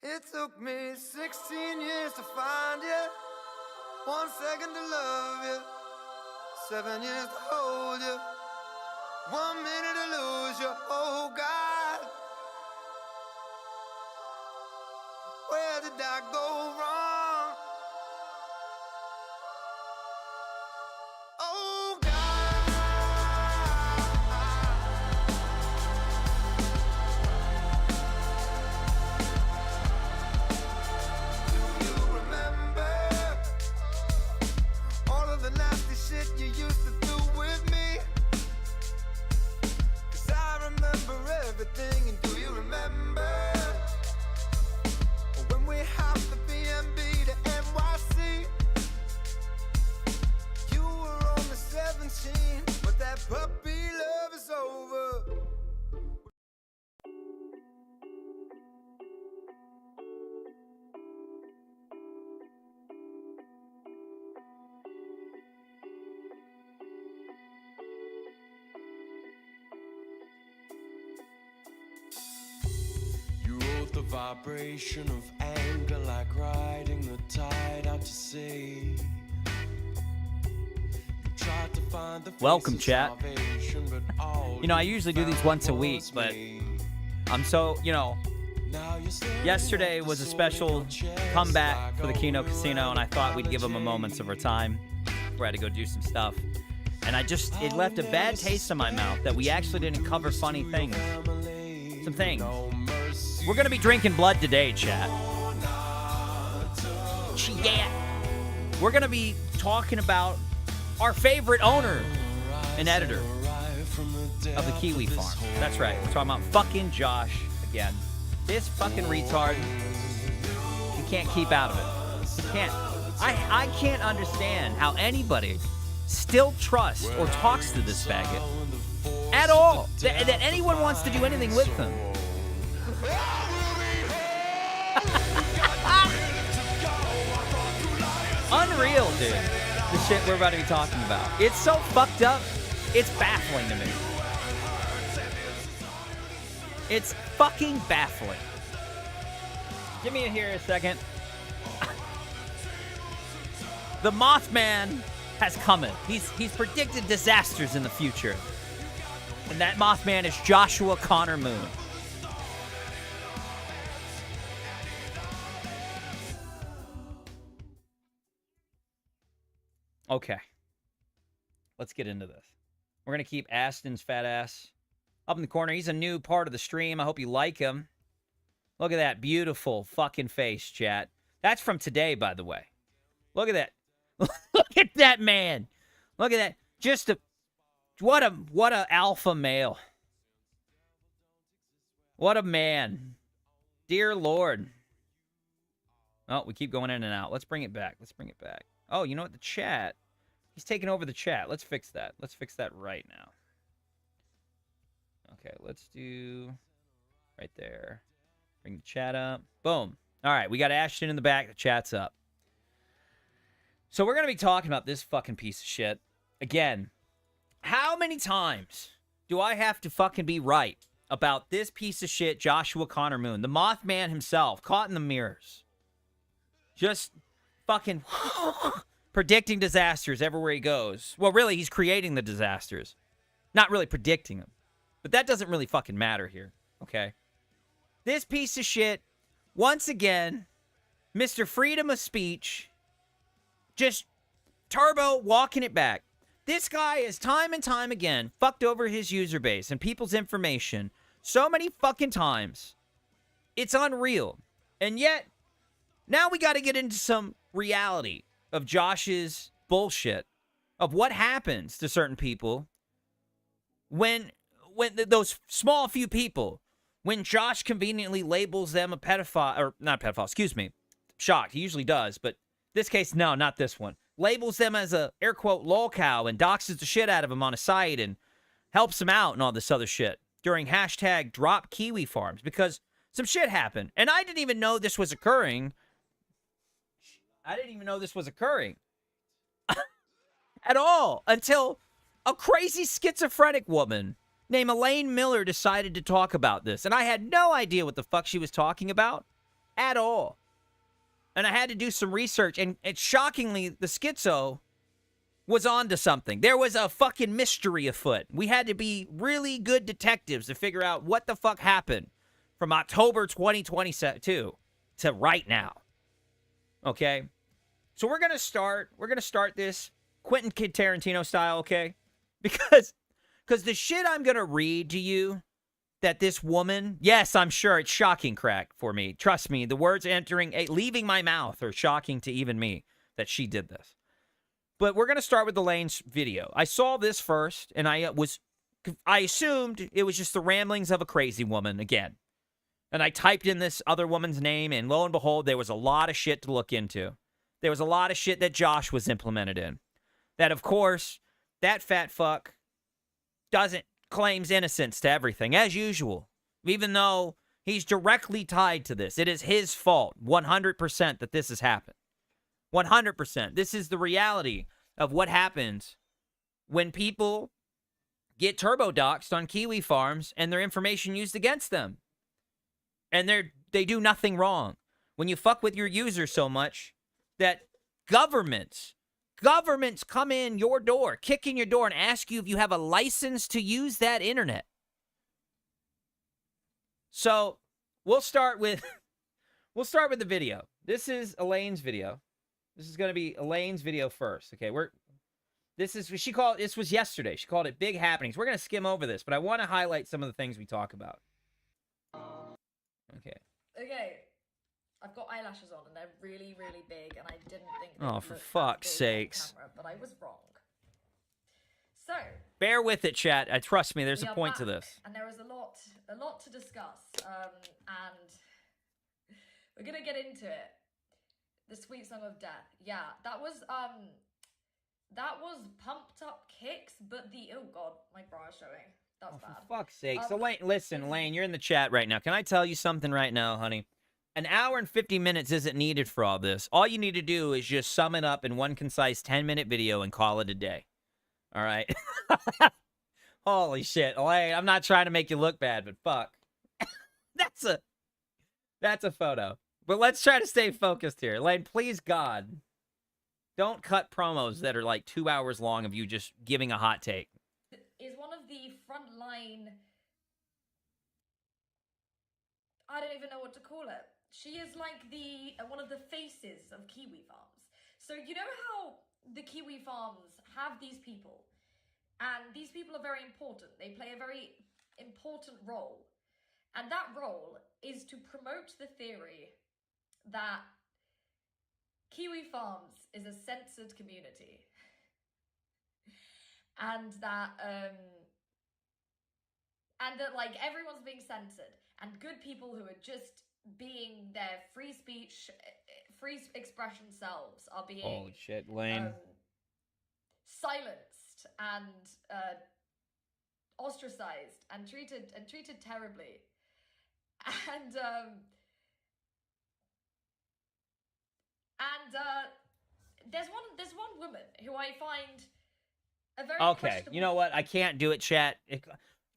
It took me 16 years to find you, 1 second to love you, 7 years to hold you, 1 minute to lose you. Oh God, where did I go wrong? Oh God. Do you remember all of the nasty shit you used to do with me? 'Cause I remember everything, and do you remember when we hopped the BNB to NYC? You were only 17, but that puppy love is over. You wrote the vibration of anger like riding the tide out to sea. You tried to find the face Welcome, of chat. salvation, but all You know, I usually do these found once a week, was but me. I'm so, Now you're staring yesterday at the was a sword in special your chest comeback like for the a Keno Casino, and I thought we'd give them a apology. moments of our time. We had to go do some stuff. And it left a bad taste in my mouth that we actually didn't cover funny things. Some things. We're going to be drinking blood today, chat. Yeah. We're going to be talking about our favorite owner and editor of the Kiwi Farm. That's right. We're talking about fucking Josh again. This fucking retard. You can't keep out of it. You can't. I can't understand how anybody still trusts or talks to this faggot at all. That anyone wants to do anything with them. Unreal, dude. The shit we're about to be talking about. It's so fucked up. It's baffling to me. It's fucking baffling. Give me here a second. The Mothman has come in. He's predicted disasters in the future. And that Mothman is Joshua Connor Moon. Okay. Let's get into this. We're going to keep Aston's fat ass up in the corner. He's a new part of the stream. I hope you like him. Look at that beautiful fucking face, chat. That's from today, by the way. Look at that. Look at that man. Look at that. Just what a alpha male. What a man. Dear Lord. Oh, we keep going in and out. Let's bring it back. Let's bring it back. Oh, you know what? The chat. He's taking over the chat. Let's fix that. Let's fix that right now. Okay, let's do right there. Bring the chat up. Boom. All right, we got Ashton in the back. The chat's up. So we're going to be talking about this fucking piece of shit. Again, how many times do I have to fucking be right about this piece of shit, Joshua Connor Moon, the Mothman himself, caught in the mirrors? Just fucking predicting disasters everywhere he goes. Well, really, he's creating the disasters. Not really predicting them. But that doesn't really fucking matter here, okay? This piece of shit, once again, Mr. Freedom of Speech, just turbo walking it back. This guy has time and time again fucked over his user base and people's information so many fucking times. It's unreal. And yet, now we got to get into some reality of Josh's bullshit, of what happens to certain people when those small few people, when Josh conveniently labels them a pedophile, or not a pedophile, excuse me, shocked, he usually does, but this case, no, not this one, labels them as a, air quote, lolcow and doxes the shit out of them on a site and helps them out and all this other shit during hashtag drop Kiwi Farms because some shit happened. And I didn't even know this was occurring. At all until a crazy schizophrenic woman named Elaine Miller decided to talk about this. And I had no idea what the fuck she was talking about. At all. And I had to do some research, and shockingly, the schizo was onto something. There was a fucking mystery afoot. We had to be really good detectives to figure out what the fuck happened from October 2022 to right now. Okay? So we're gonna start this Quentin Tarantino style, okay? Because the shit I'm gonna read to you that this woman, yes, I'm sure it's shocking crack for me. Trust me, the words leaving my mouth are shocking to even me that she did this. But we're going to start with Elaine's video. I saw this first, and I assumed it was just the ramblings of a crazy woman again. And I typed in this other woman's name, and lo and behold, there was a lot of shit to look into. There was a lot of shit that Josh was implemented in. That, of course, that fat fuck claims innocence to everything, as usual. Even though he's directly tied to this. It is his fault, 100%, that this has happened. 100%. This is the reality of what happens when people get turbo-doxed on Kiwi farms and their information used against them. And they do nothing wrong. When you fuck with your user so much that governments come in your door, kick in your door, and ask you if you have a license to use that internet. So we'll start with the video. This is Elaine's video. This is going to be Elaine's video first. Okay, this was yesterday. She called it Big Happenings. We're going to skim over this, but I want to highlight some of the things we talk about. Okay. I've got eyelashes on and they're really, really big, and I didn't think they Oh, would for look fuck's that big on sakes. camera, but I was wrong. So Bear with it, chat. Trust me, there's we a are point to back, this. and there is a lot to discuss. And we're gonna get into it. The Sweet Song of Death. Yeah, that was Pumped Up Kicks, but oh god, my bra is showing. That's bad. For fuck's sakes. Elaine, listen, Elaine, you're in the chat right now. Can I tell you something right now, honey? An hour and 50 minutes isn't needed for all this. All you need to do is just sum it up in one concise 10-minute video and call it a day. All right? Holy shit, Elaine, I'm not trying to make you look bad, but fuck. That's a photo. But let's try to stay focused here. Elaine, please, God, don't cut promos that are like 2 hours long of you just giving a hot take. Is one of the frontline, I don't even know what to call it. She is like one of the faces of Kiwi Farms. So you know how the Kiwi Farms have these people, and these people are very important. They play a very important role, and that role is to promote the theory that Kiwi Farms is a censored community, and that like everyone's being censored, and good people who are just being their free speech, free expression selves are being Holy shit, Lane. silenced and ostracized and treated terribly. And there's one woman who I find a very Okay, you know what? I can't do it, chat.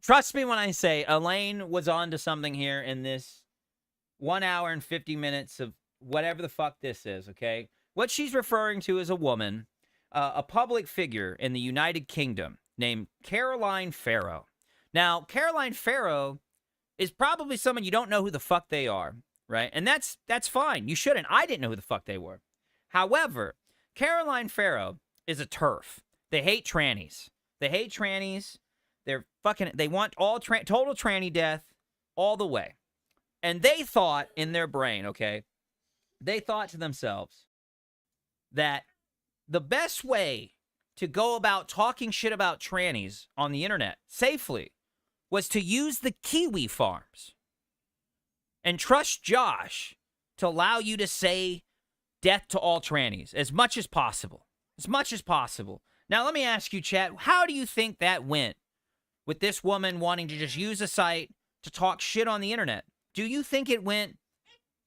Trust me when I say Elaine was on to something here in this 1 hour and 50 minutes of whatever the fuck this is, okay? What she's referring to is a woman, a public figure in the United Kingdom named Caroline Farrow. Now, Caroline Farrow is probably someone you don't know who the fuck they are, right? And that's fine. You shouldn't. I didn't know who the fuck they were. However, Caroline Farrow is a TERF. They hate trannies. They hate trannies. They want all total tranny death all the way. And they thought in their brain, okay, they thought to themselves that the best way to go about talking shit about trannies on the internet safely was to use the Kiwi Farms and trust Josh to allow you to say death to all trannies as much as possible. As much as possible. Now, let me ask you, chat, how do you think that went with this woman wanting to just use a site to talk shit on the internet? Do you think it went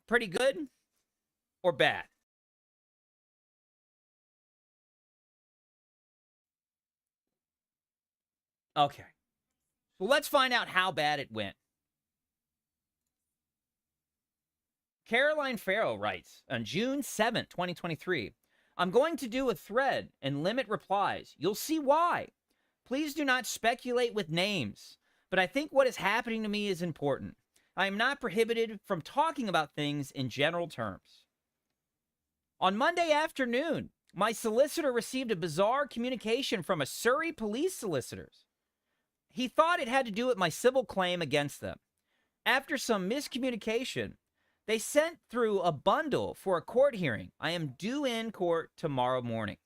pretty good or bad? Okay. Well, let's find out how bad it went. Caroline Farrow writes on June 7th, 2023, I'm going to do a thread and limit replies. You'll see why. Please do not speculate with names, but I think what is happening to me is important. I am not prohibited from talking about things in general terms. On Monday afternoon, my solicitor received a bizarre communication from a Surrey police solicitor. He thought it had to do with my civil claim against them. After some miscommunication, they sent through a bundle for a court hearing. I am due in court tomorrow morning.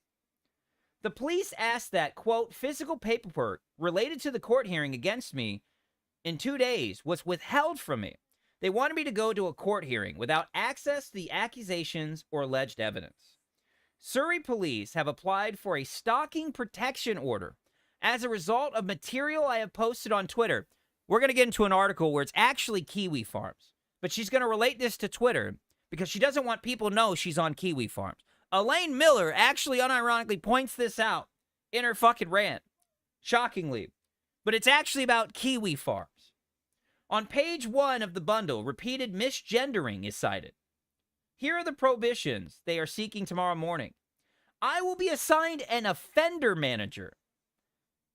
The police asked that, quote, physical paperwork related to the court hearing against me in 2 days was withheld from me. They wanted me to go to a court hearing without access to the accusations or alleged evidence. Surrey police have applied for a stalking protection order as a result of material I have posted on Twitter. We're going to get into an article where it's actually Kiwi Farms, but she's going to relate this to Twitter because she doesn't want people to know she's on Kiwi Farms. Elaine Miller actually unironically points this out in her fucking rant, shockingly, but it's actually about Kiwi Farms. On page 1 of the bundle, repeated misgendering is cited. Here are the prohibitions they are seeking tomorrow morning. I will be assigned an offender manager.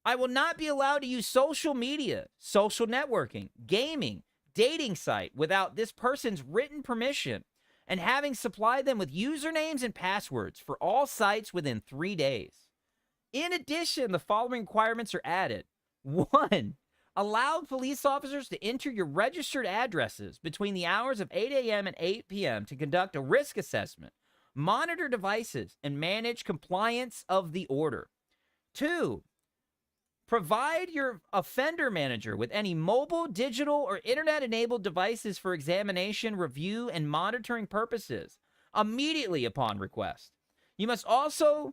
I will not be allowed to use social media, social networking, gaming, dating site without this person's written permission and having supplied them with usernames and passwords for all sites within 3 days. In addition, the following requirements are added. 1. Allow police officers to enter your registered addresses between the hours of 8 a.m. and 8 p.m. to conduct a risk assessment, monitor devices, and manage compliance of the order. 2. Provide your offender manager with any mobile, digital, or internet-enabled devices for examination, review, and monitoring purposes immediately upon request. You must also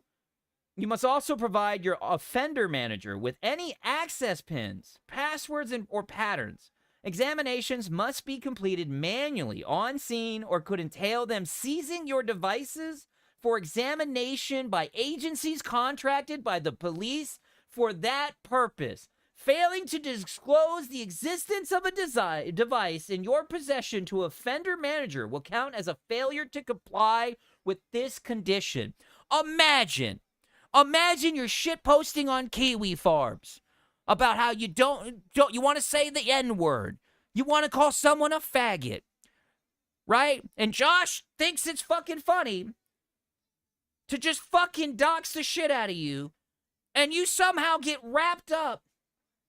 provide your offender manager with any access pins, passwords, or patterns. Examinations must be completed manually on scene or could entail them seizing your devices for examination by agencies contracted by the police for that purpose. Failing to disclose the existence of a device in your possession to offender manager will count as a failure to comply with this condition. Imagine you're shit posting on Kiwi Farms about how you you want to say the N-word. You want to call someone a faggot. Right? And Josh thinks it's fucking funny to just fucking dox the shit out of you, and you somehow get wrapped up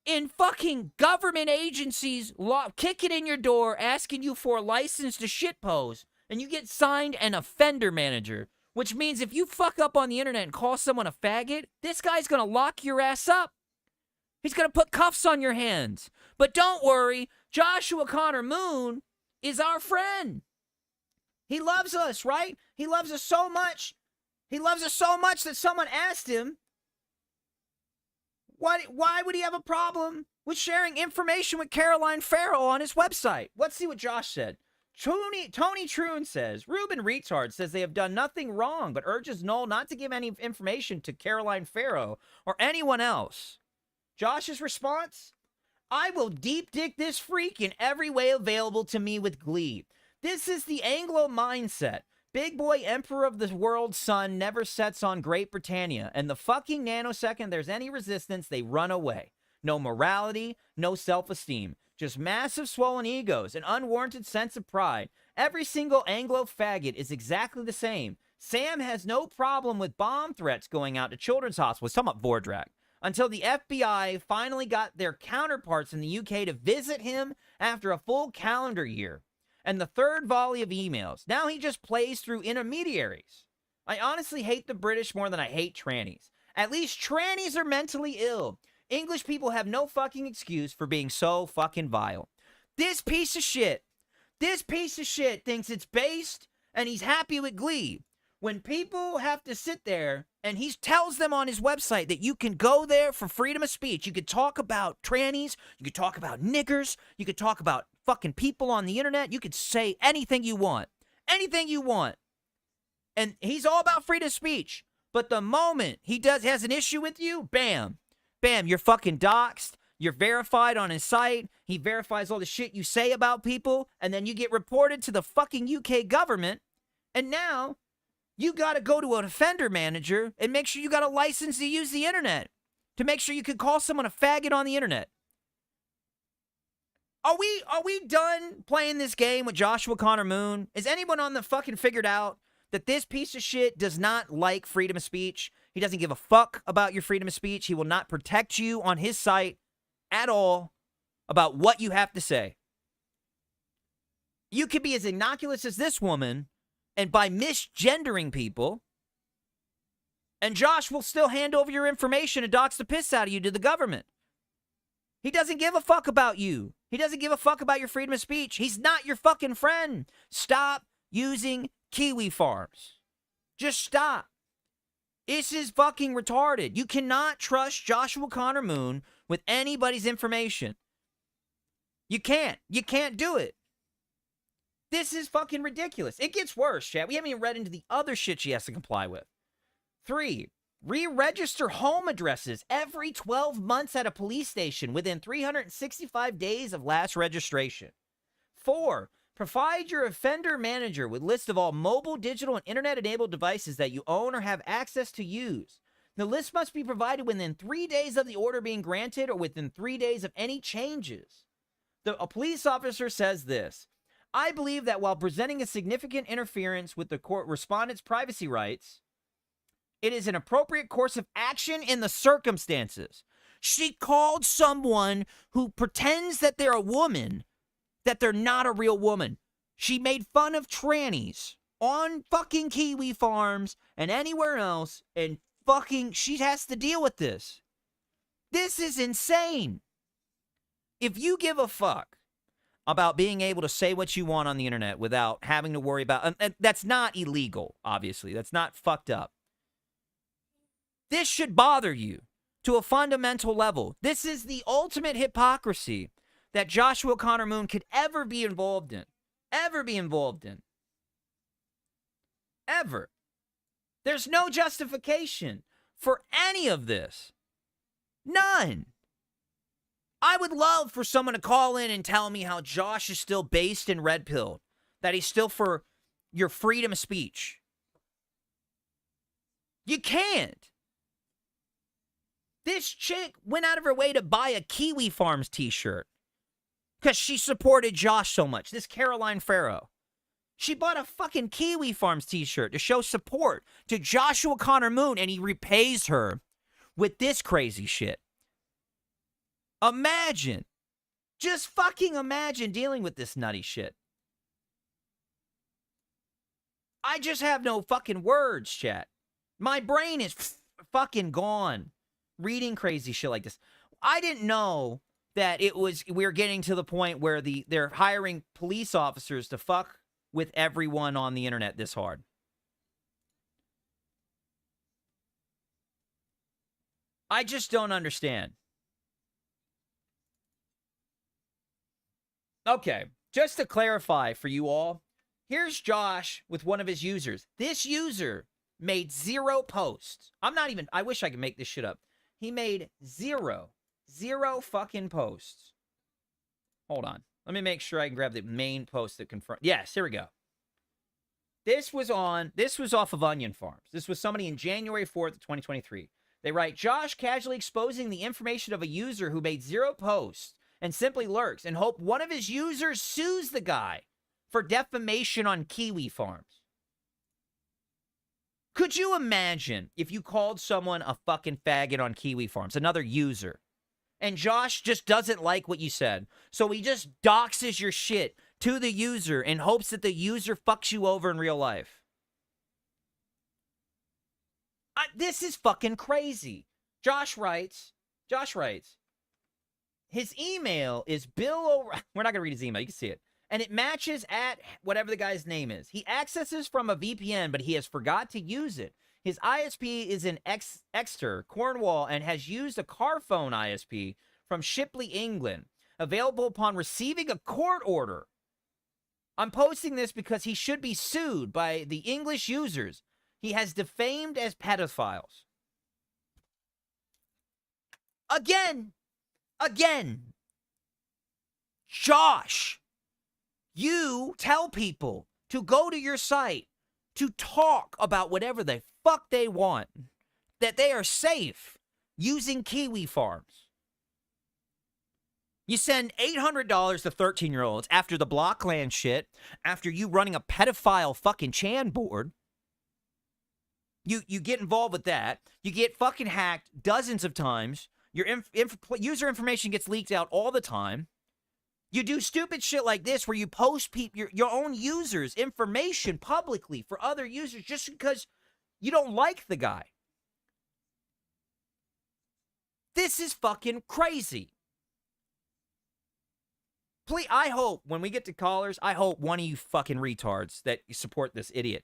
in fucking government agencies kicking in your door, asking you for a license to shitpost, and you get signed an offender manager, which means if you fuck up on the internet and call someone a faggot, this guy's gonna lock your ass up. He's gonna put cuffs on your hands. But don't worry, Joshua Connor Moon is our friend. He loves us, right? He loves us so much. He loves us so much that someone asked him, why would he have a problem with sharing information with Caroline Farrow on his website? Let's see what Josh said. Tony Troon says, Ruben Retard says they have done nothing wrong, but urges Noel not to give any information to Caroline Farrow or anyone else. Josh's response? I will deep dick this freak in every way available to me with glee. This is the Anglo mindset. Big boy emperor of the world's sun never sets on Great Britannia, and the fucking nanosecond there's any resistance, they run away. No morality, no self-esteem. Just massive swollen egos, an unwarranted sense of pride. Every single Anglo faggot is exactly the same. Sam has no problem with bomb threats going out to children's hospitals. Talking about Vordrak. Until the FBI finally got their counterparts in the UK to visit him after a full calendar year. And the third volley of emails. Now he just plays through intermediaries. I honestly hate the British more than I hate trannies. At least trannies are mentally ill. English people have no fucking excuse for being so fucking vile. This piece of shit thinks it's based and he's happy with glee. When people have to sit there and he tells them on his website that you can go there for freedom of speech. You could talk about trannies. You could talk about niggers. You could talk about fucking people on the internet. You could say anything you want. Anything you want. And he's all about freedom of speech. But the moment he has an issue with you, bam. Bam, you're fucking doxxed. You're verified on his site. He verifies all the shit you say about people, and then you get reported to the fucking UK government, and now you got to go to an offender manager and make sure you got a license to use the internet to make sure you can call someone a faggot on the internet. Are we done playing this game with Joshua Connor Moon? Is anyone on the fucking figured out that this piece of shit does not like freedom of speech? He doesn't give a fuck about your freedom of speech. He will not protect you on his site at all about what you have to say. You could be as innocuous as this woman, and by misgendering people, and Josh will still hand over your information and dox the piss out of you to the government. He doesn't give a fuck about you. He doesn't give a fuck about your freedom of speech. He's not your fucking friend. Stop using Kiwi Farms. Just stop. This is fucking retarded. You cannot trust Joshua Connor Moon with anybody's information. You can't. You can't do it. This is fucking ridiculous. It gets worse, chat. We haven't even read into the other shit she has to comply with. 3, re-register home addresses every 12 months at a police station within 365 days of last registration. 4, provide your offender manager with list of all mobile, digital, and internet-enabled devices that you own or have access to use. The list must be provided within 3 days of the order being granted or within 3 days of any changes. A police officer says this: I believe that while presenting a significant interference with the court respondent's privacy rights, it is an appropriate course of action in the circumstances. She called someone who pretends that they're a woman, that they're not a real woman. She made fun of trannies on fucking Kiwi Farms and anywhere else, and fucking she has to deal with this. This is insane. If you give a fuck about being able to say what you want on the internet without having to worry about, and that's not illegal, obviously. That's not fucked up. This should bother you to a fundamental level. This is the ultimate hypocrisy that Joshua Connor Moon could ever be involved in. Ever be involved in. Ever. There's no justification for any of this. None. I would love for someone to call in and tell me how Josh is still based in Red Pill, that he's still for your freedom of speech. You can't. This chick went out of her way to buy a Kiwi Farms t-shirt because she supported Josh so much. This Caroline Farrow. She bought a fucking Kiwi Farms t-shirt to show support to Joshua Connor Moon, and he repays her with this crazy shit. Imagine. Just fucking imagine dealing with this nutty shit. I just have no fucking words, chat. My brain is fucking gone reading crazy shit like this. I didn't know that we're getting to the point where they're hiring police officers to fuck with everyone on the internet this hard. I just don't understand. Okay, just to clarify for you all, here's Josh with one of his users. This user made 0 posts. I wish I could make this shit up. He made 0 fucking posts. Hold on. Let me make sure I can grab the main post that confirms. Yes, here we go. This was off of Onion Farms. This was somebody in January 4th, 2023. They write, Josh casually exposing the information of a user who made 0 posts and simply lurks and hope one of his users sues the guy for defamation on Kiwi Farms. Could you imagine if you called someone a fucking faggot on Kiwi Farms, another user, and Josh just doesn't like what you said, so he just doxes your shit to the user in hopes that the user fucks you over in real life? This is fucking crazy. Josh writes, his email is Bill O'Reilly. We're not going to read his email. You can see it. And it matches at whatever the guy's name is. He accesses from a VPN, but he has forgot to use it. His ISP is in Exeter, Cornwall, and has used a Carphone ISP from Shipley, England, available upon receiving a court order. I'm posting this because he should be sued by the English users he has defamed as pedophiles. Again, Again, Josh, you tell people to go to your site to talk about whatever the fuck they want, that they are safe using Kiwi Farms. You send $800 to 13-year-olds after the Blockland shit, after you running a pedophile fucking Chan board. You get involved with that. You get fucking hacked dozens of times. Your user information gets leaked out all the time. You do stupid shit like this where you post your own users' information publicly for other users just because you don't like the guy. This is fucking crazy. Please, I hope when we get to callers, I hope one of you fucking retards that support this idiot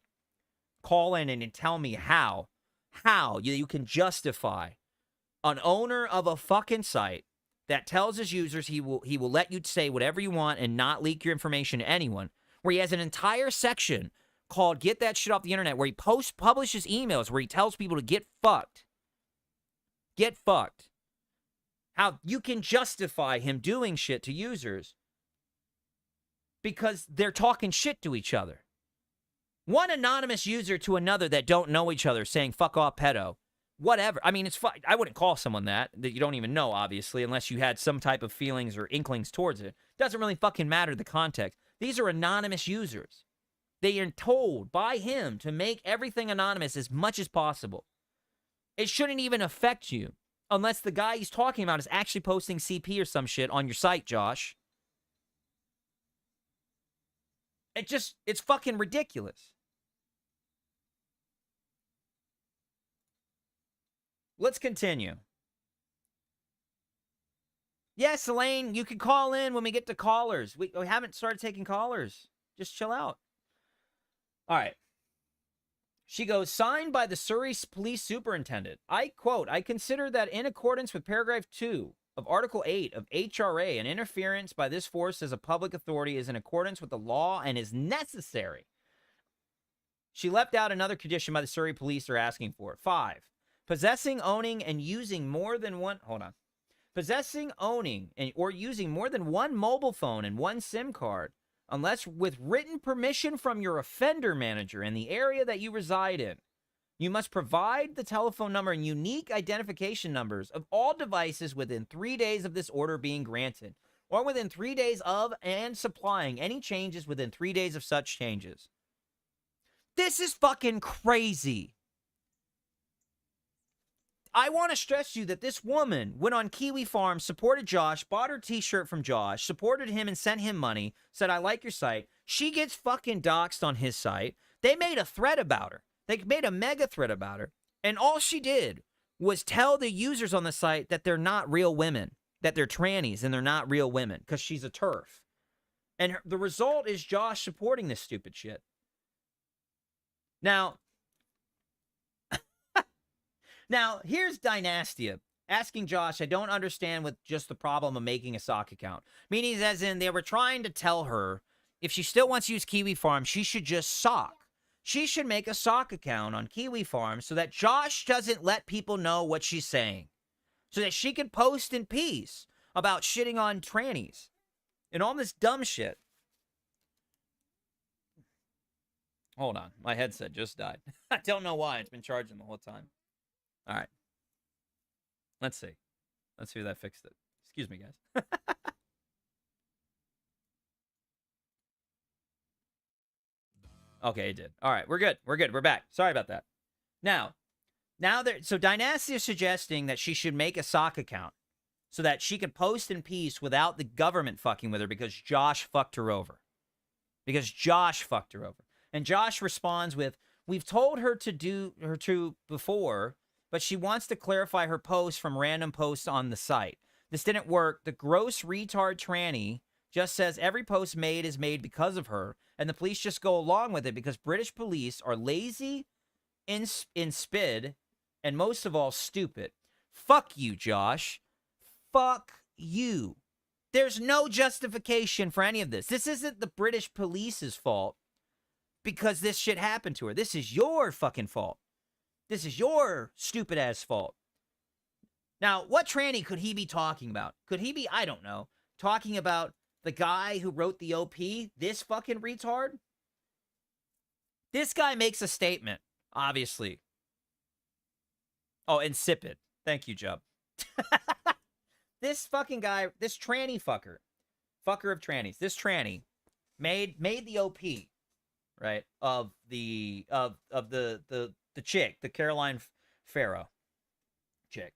call in and tell me how you can justify an owner of a fucking site that tells his users he will let you say whatever you want and not leak your information to anyone, where he has an entire section called Get That Shit Off the Internet, where he publishes emails where he tells people to get fucked. Get fucked. How you can justify him doing shit to users because they're talking shit to each other. One anonymous user to another that don't know each other saying, fuck off, pedo. Whatever. I mean, it's fine. I wouldn't call someone that you don't even know, obviously, unless you had some type of feelings or inklings towards it. Doesn't really fucking matter the context. These are anonymous users. They are told by him to make everything anonymous as much as possible. It shouldn't even affect you unless the guy he's talking about is actually posting CP or some shit on your site, Josh. It's fucking ridiculous. Let's continue. Yes, Elaine, you can call in when we get to callers. We haven't started taking callers. Just chill out. All right. She goes, signed by the Surrey Police Superintendent. I quote, I consider that in accordance with paragraph 2 of Article 8 of HRA, an interference by this force as a public authority is in accordance with the law and is necessary. She left out another condition by the Surrey Police are asking for. 5. Possessing, owning, and using more than one... Hold on. Possessing, owning, or using more than one mobile phone and one SIM card, unless with written permission from your offender manager in the area that you reside in. You must provide the telephone number and unique identification numbers of all devices within 3 days of this order being granted, or within 3 days of and supplying any changes within 3 days of such changes. This is fucking crazy. I want to stress to you that this woman went on Kiwi Farm, supported Josh, bought her t-shirt from Josh, supported him and sent him money, said, I like your site. She gets fucking doxxed on his site. They made a thread about her. They made a mega thread about her. And all she did was tell the users on the site that they're not real women, that they're trannies and they're not real women because she's a TERF. And the result is Josh supporting this stupid shit. Now, here's Dynastia asking Josh, I don't understand with just the problem of making a sock account. Meaning as in they were trying to tell her if she still wants to use Kiwi Farm, she should just sock. She should make a sock account on Kiwi Farm so that Josh doesn't let people know what she's saying. So that she can post in peace about shitting on trannies and all this dumb shit. Hold on. My headset just died. I don't know why. It's been charging the whole time. All right. Let's see. Let's see if that fixed it. Excuse me, guys. Okay, it did. All right, we're good. We're good. We're back. Sorry about that. Now so Dynasty is suggesting that she should make a sock account so that she can post in peace without the government fucking with her because Josh fucked her over. And Josh responds with, we've told her to do her to before, but she wants to clarify her post from random posts on the site. This didn't work. The gross retard tranny just says every post made is made because of her, and the police just go along with it because British police are lazy, inspid, and most of all, stupid. Fuck you, Josh. Fuck you. There's no justification for any of this. This isn't the British police's fault because this shit happened to her. This is your fucking fault. This is your stupid ass fault. Now, what tranny could he be talking about? Could he be, I don't know, talking about the guy who wrote the OP? This fucking retard? This guy makes a statement, obviously. Oh, insipid. Thank you, Jub. This fucking guy, this tranny fucker of trannies, this tranny made the OP, right, of the chick, the Caroline Farrow chick.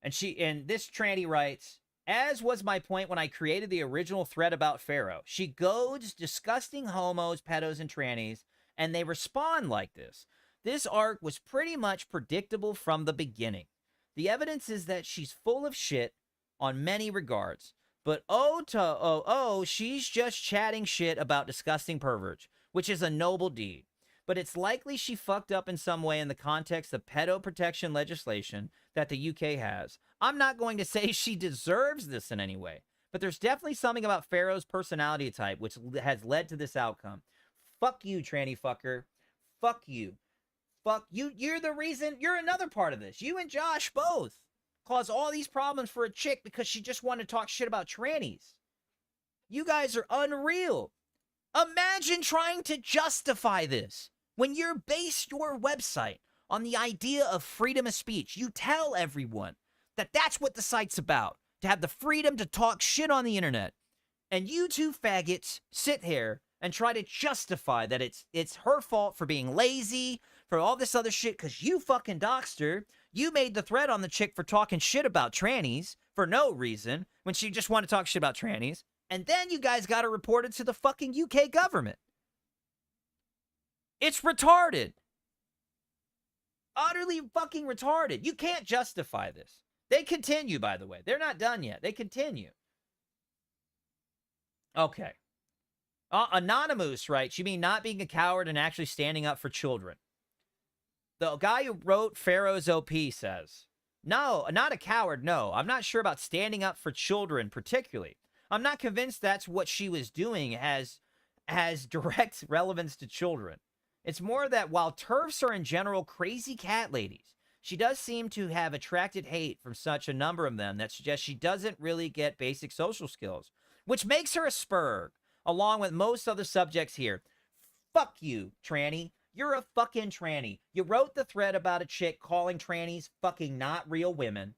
And this tranny writes, as was my point when I created the original thread about Farrow, she goads disgusting homos, pedos, and trannies, and they respond like this. This arc was pretty much predictable from the beginning. The evidence is that she's full of shit on many regards. But she's just chatting shit about disgusting perverts, which is a noble deed. But it's likely she fucked up in some way in the context of pedo protection legislation that the UK has. I'm not going to say she deserves this in any way, but there's definitely something about Farrow's personality type which has led to this outcome. Fuck you, tranny fucker. Fuck you. Fuck you. You're the reason. You're another part of this. You and Josh both cause all these problems for a chick because she just wanted to talk shit about trannies. You guys are unreal. Imagine trying to justify this when you're based your website on the idea of freedom of speech. You tell everyone that that's what the site's about, to have the freedom to talk shit on the internet. And you two faggots sit here and try to justify that it's her fault for being lazy, for all this other shit, because you fucking doxed her. You made the thread on the chick for talking shit about trannies for no reason when she just wanted to talk shit about trannies. And then you guys got her reported to the fucking UK government. It's retarded. Utterly fucking retarded. You can't justify this. They continue, by the way. They're not done yet. They continue. Okay. Anonymous writes, you mean not being a coward and actually standing up for children? The guy who wrote Pharaoh's OP says, no, not a coward, no. I'm not sure about standing up for children particularly. I'm not convinced that's what she was doing has direct relevance to children. It's more that while TERFs are in general crazy cat ladies, she does seem to have attracted hate from such a number of them that suggests she doesn't really get basic social skills, which makes her a spurg, along with most other subjects here. Fuck you, tranny. You're a fucking tranny. You wrote the thread about a chick calling trannies fucking not real women,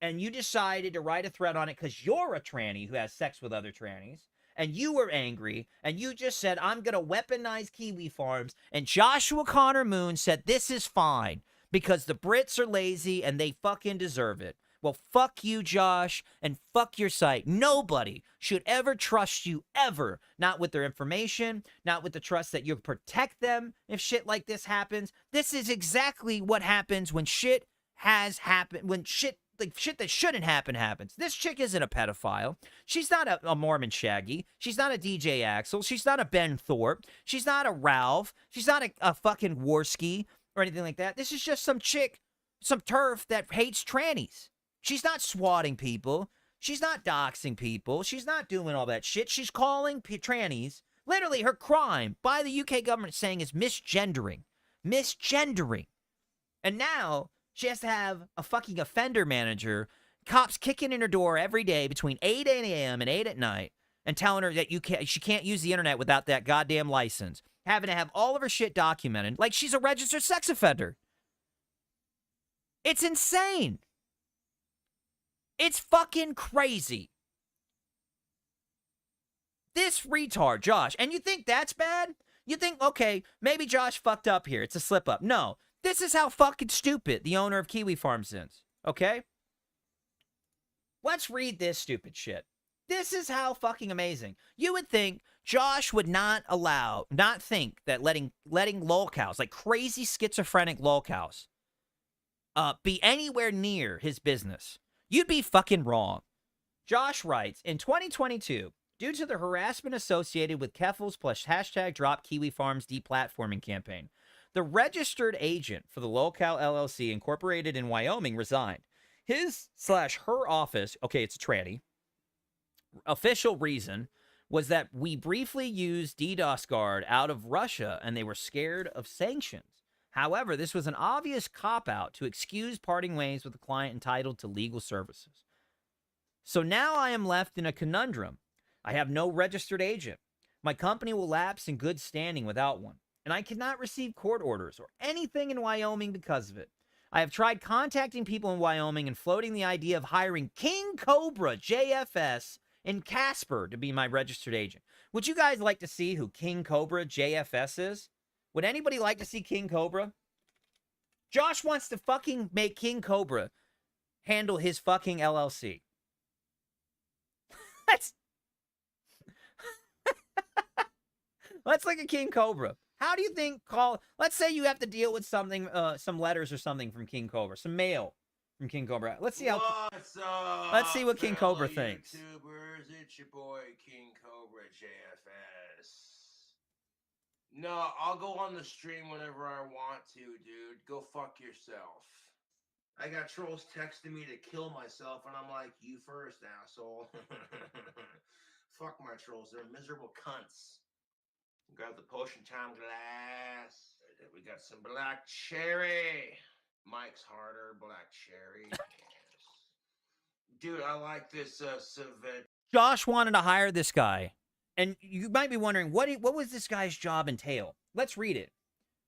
and you decided to write a thread on it because you're a tranny who has sex with other trannies, and you were angry, and you just said, I'm going to weaponize Kiwi Farms, and Joshua Connor Moon said, this is fine, because the Brits are lazy, and they fucking deserve it. Well, fuck you, Josh, and fuck your site. Nobody should ever trust you, ever. Not with their information, not with the trust that you'll protect them if shit like this happens. This is exactly what happens when shit has happened, when shit that shouldn't happen happens. This chick isn't a pedophile. She's not a Mormon Shaggy. She's not a DJ Axel. She's not a Ben Thorpe. She's not a Ralph. She's not a fucking Worski or anything like that. This is just some chick, some TERF that hates trannies. She's not swatting people. She's not doxing people. She's not doing all that shit. She's calling trannies. Literally, her crime by the UK government saying is misgendering. Misgendering. And now she has to have a fucking offender manager, cops kicking in her door every day between 8 a.m. and 8 at night and telling her that she can't use the internet without that goddamn license. Having to have all of her shit documented like she's a registered sex offender. It's insane. It's fucking crazy. This retard, Josh, and you think that's bad? You think, okay, maybe Josh fucked up here. It's a slip up. No, this is how fucking stupid the owner of Kiwi Farms is, okay? Let's read this stupid shit. This is how fucking amazing. You would think Josh would not think that letting lolcows, like crazy schizophrenic lolcows, be anywhere near his business. You'd be fucking wrong. Josh writes, in 2022, due to the harassment associated with Keffels plus hashtag drop Kiwi Farms deplatforming campaign, the registered agent for the Lolcow LLC incorporated in Wyoming resigned. His/her office, okay, it's a tranny, official reason was that we briefly used DDoS Guard out of Russia and they were scared of sanctions. However, this was an obvious cop-out to excuse parting ways with a client entitled to legal services. So now I am left in a conundrum. I have no registered agent. My company will lapse in good standing without one, and I cannot receive court orders or anything in Wyoming because of it. I have tried contacting people in Wyoming and floating the idea of hiring King Cobra JFS and Casper to be my registered agent. Would you guys like to see who King Cobra JFS is? Would anybody like to see King Cobra? Josh wants to fucking make King Cobra handle his fucking LLC. Let's look at King Cobra. How do you think let's say you have to deal with something, some letters or something from King Cobra, some mail from King Cobra. Let's see What's up, let's see what King fellow Cobra thinks. YouTubers? It's your boy King Cobra JFS. No, I'll go on the stream whenever I want to, dude. Go fuck yourself. I got trolls texting me to kill myself, and I'm like, you first, asshole. Fuck my trolls. They're miserable cunts. Grab the potion time glass. We got some black cherry. Mike's harder, black cherry. Yes. Dude, I like this civet. Josh wanted to hire this guy. And you might be wondering, what was this guy's job entail? Let's read it.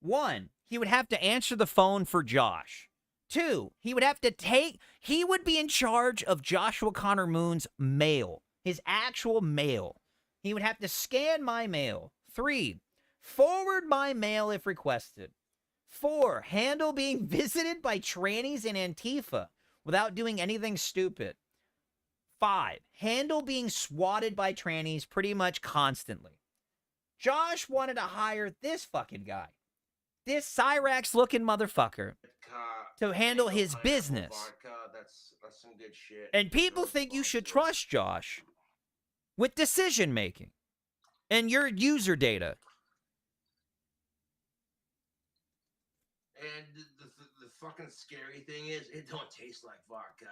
1, he would have to answer the phone for Josh. 2, he would be in charge of Joshua Connor Moon's mail, his actual mail. He would have to scan my mail. 3, forward my mail if requested. 4, handle being visited by trannies and Antifa without doing anything stupid. 5, handle being swatted by trannies pretty much constantly. Josh wanted to hire this fucking guy, this Cyrax-looking motherfucker, to handle his business. That's some good shit. And people think you should trust Josh with decision-making and your user data. And the fucking scary thing is, it don't taste like vodka.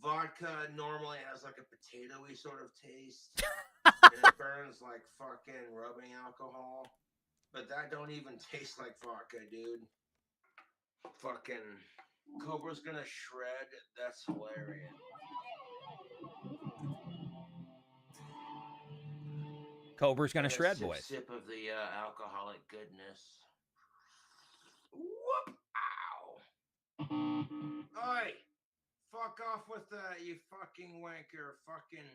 Vodka normally has like a potatoey sort of taste. And it burns like fucking rubbing alcohol. But that don't even taste like vodka, dude. Fucking Cobra's gonna shred. That's hilarious. Cobra's gonna And a shred, boys. Sip of the alcoholic goodness. Whoop! Ow! Oi! Fuck off with that, you fucking wanker. Fucking.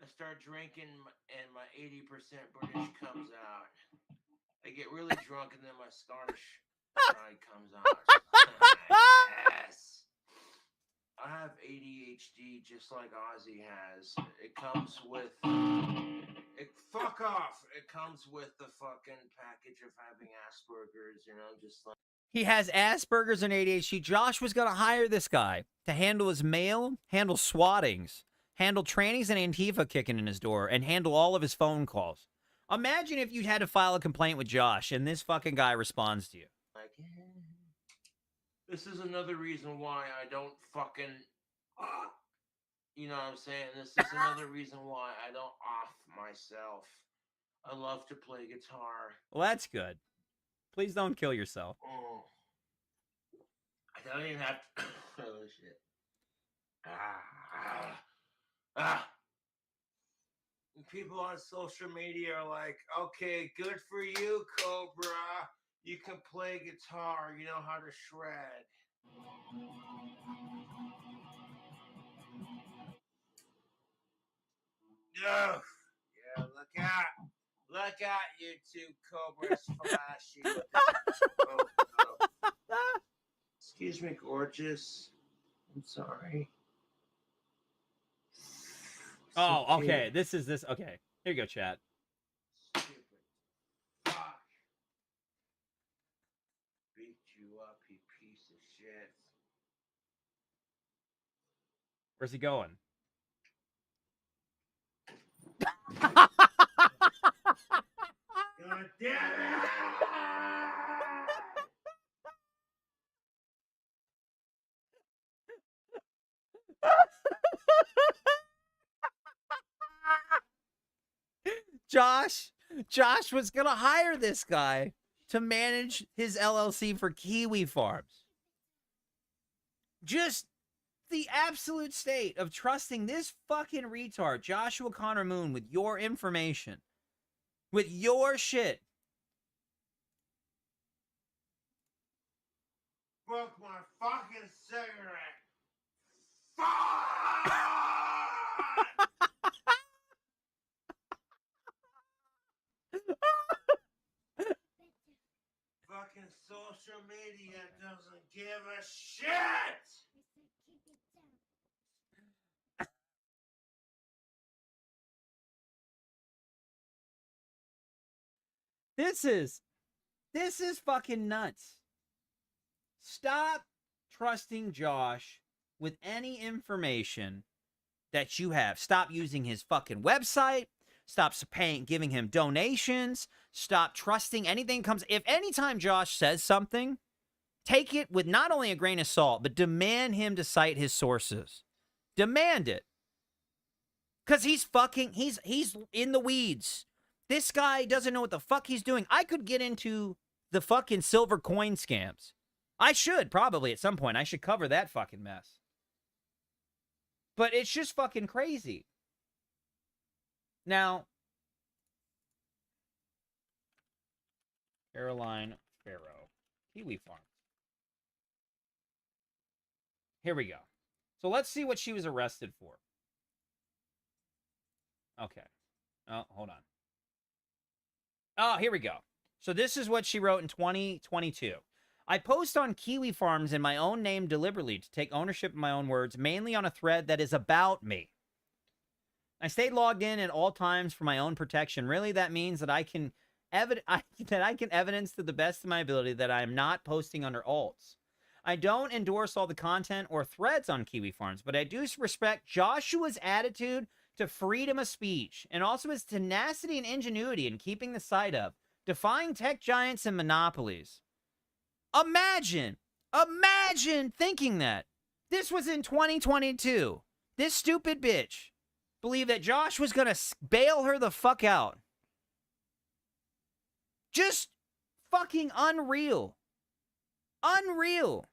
I start drinking and my 80% British comes out. I get really drunk and then my Scottish side comes out. Yes! I have ADHD just like Ozzy has. It comes with. Fuck off! It comes with the fucking package of having Asperger's, you know, just like. He has Asperger's and ADHD. Josh was going to hire this guy to handle his mail, handle swattings, handle trannies and Antifa kicking in his door, and handle all of his phone calls. Imagine if you had to file a complaint with Josh and this fucking guy responds to you. Like, this is another reason why I don't fucking. You know what I'm saying? This is another reason why I don't off myself. I love to play guitar. Well, that's good. Please don't kill yourself. Oh. I don't even have to. Oh, shit. People on social media are like, okay, good for you, Cobra. You can play guitar. You know how to shred. Oh, yeah, look out. Look out, you two Cobras flashy. Excuse me, gorgeous. I'm sorry. Oh, okay. This. Okay. Here you go, chat. Stupid. Fuck. Beat you up, you piece of shit. Where's he going? God damn it! Josh was going to hire this guy to manage his LLC for Kiwi Farms. Just the absolute state of trusting this fucking retard, Joshua Connor Moon, with your information, with your shit. Fuck my fucking cigarette. Fuck! Fucking social media doesn't give a shit! This is fucking nuts. Stop trusting Josh with any information that you have. Stop using his fucking website. Stop giving him donations. Stop trusting anything comes. If anytime Josh says something, take it with not only a grain of salt, but demand him to cite his sources. Demand it. Because he's in the weeds. This guy doesn't know what the fuck he's doing. I could get into the fucking silver coin scams. I should probably at some point. I should cover that fucking mess. But it's just fucking crazy. Now, Caroline Farrow, Kiwi Farms. Here we go. So let's see what she was arrested for. Okay. Oh, hold on. Oh, here we go. So this is what she wrote in 2022. I post on Kiwi Farms in my own name deliberately to take ownership of my own words, mainly on a thread that is about me. I stay logged in at all times for my own protection. Really, that means that I can evidence to the best of my ability that I am not posting under alts. I don't endorse all the content or threads on Kiwi Farms, but I do respect Joshua's attitude to freedom of speech and also his tenacity and ingenuity in keeping the site up, defying tech giants and monopolies. Imagine thinking that. This was in 2022. This stupid bitch believed that Josh was going to bail her the fuck out. Just fucking unreal. Unreal.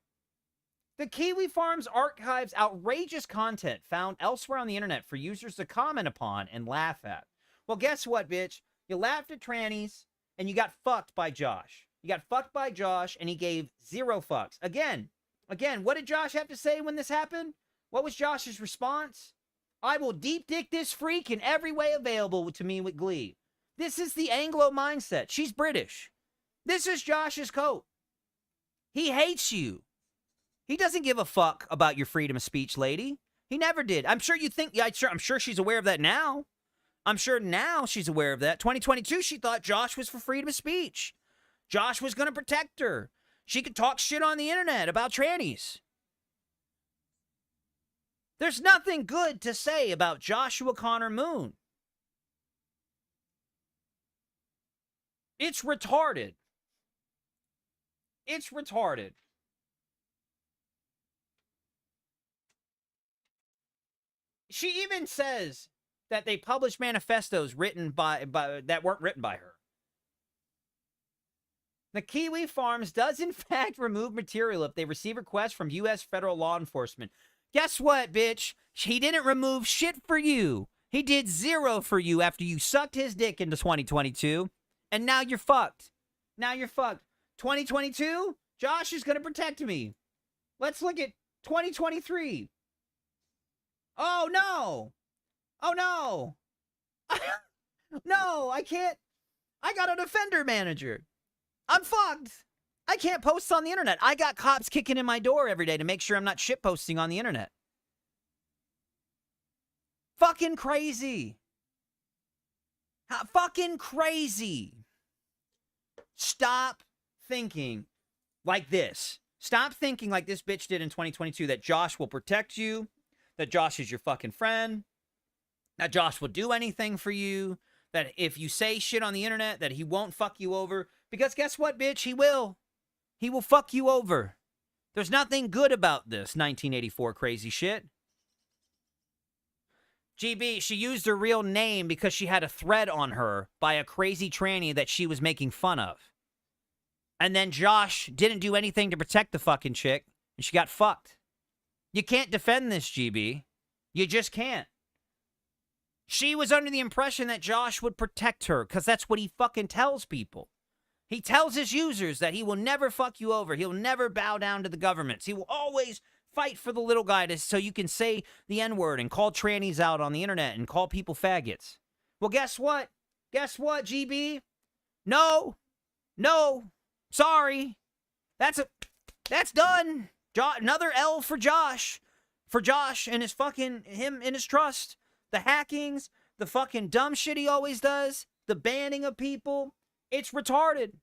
The Kiwi Farms archives outrageous content found elsewhere on the internet for users to comment upon and laugh at. Well, guess what, bitch? You laughed at trannies, and you got fucked by Josh. You got fucked by Josh, and he gave 0 fucks. Again, what did Josh have to say when this happened? What was Josh's response? I will deep dick this freak in every way available to me with glee. This is the Anglo mindset. She's British. This is Josh's coat. He hates you. He doesn't give a fuck about your freedom of speech, lady. He never did. I'm sure you think, I'm sure she's aware of that now. I'm sure now she's aware of that. 2022, she thought Josh was for freedom of speech. Josh was going to protect her. She could talk shit on the internet about trannies. There's nothing good to say about Joshua Connor Moon. It's retarded. It's retarded. She even says that they published manifestos written by that weren't written by her. The Kiwi Farms does in fact remove material if they receive requests from U.S. federal law enforcement. Guess what, bitch? He didn't remove shit for you. He did 0 for you after you sucked his dick into 2022. And now you're fucked. Now you're fucked. 2022, Josh is going to protect me. Let's look at 2023. Oh, no. Oh, no. No, I can't. I got a Defender manager. I'm fucked. I can't post on the internet. I got cops kicking in my door every day to make sure I'm not shitposting on the internet. Fucking crazy. Fucking crazy. Stop thinking like this. Stop thinking like this bitch did in 2022 that Josh will protect you, that Josh is your fucking friend, that Josh will do anything for you, that if you say shit on the internet, that he won't fuck you over. Because guess what, bitch? He will. He will fuck you over. There's nothing good about this 1984 crazy shit. GB, she used her real name because she had a thread on her by a crazy tranny that she was making fun of. And then Josh didn't do anything to protect the fucking chick, and she got fucked. You can't defend this, GB. You just can't. She was under the impression that Josh would protect her, because that's what he fucking tells people. He tells his users that he will never fuck you over. He'll never bow down to the governments. He will always fight for the little guy so you can say the N-word and call trannies out on the internet and call people faggots. Well, guess what? Guess what, GB? No. Sorry. That's done. Another L for Josh. For Josh and his fucking, him and his trust. The hackings, the fucking dumb shit he always does, the banning of people. It's retarded.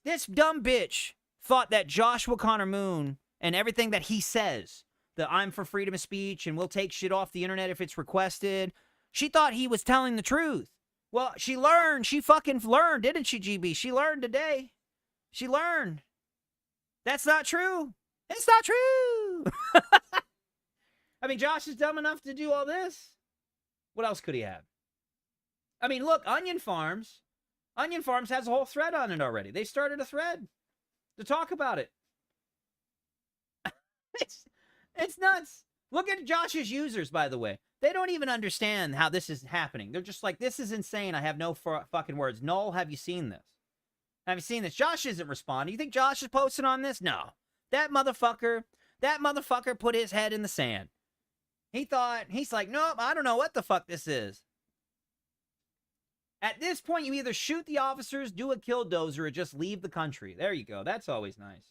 This dumb bitch thought that Joshua Connor Moon and everything that he says, that I'm for freedom of speech and we'll take shit off the internet if it's requested, she thought he was telling the truth. Well, she learned. She fucking learned, didn't she, GB? She learned today. She learned. That's not true. It's not true. I mean, Josh is dumb enough to do all this. What else could he have? I mean, look, Onion Farms has a whole thread on it already. They started a thread to talk about it. It's nuts. Look at Josh's users, by the way. They don't even understand how this is happening. They're just like, this is insane. I have no fucking words. Null, have you seen this? Have you seen this? Josh isn't responding. You think Josh is posting on this? No. That motherfucker put his head in the sand. He's like, nope, I don't know what the fuck this is. At this point, you either shoot the officers, do a killdozer, or just leave the country. There you go. That's always nice.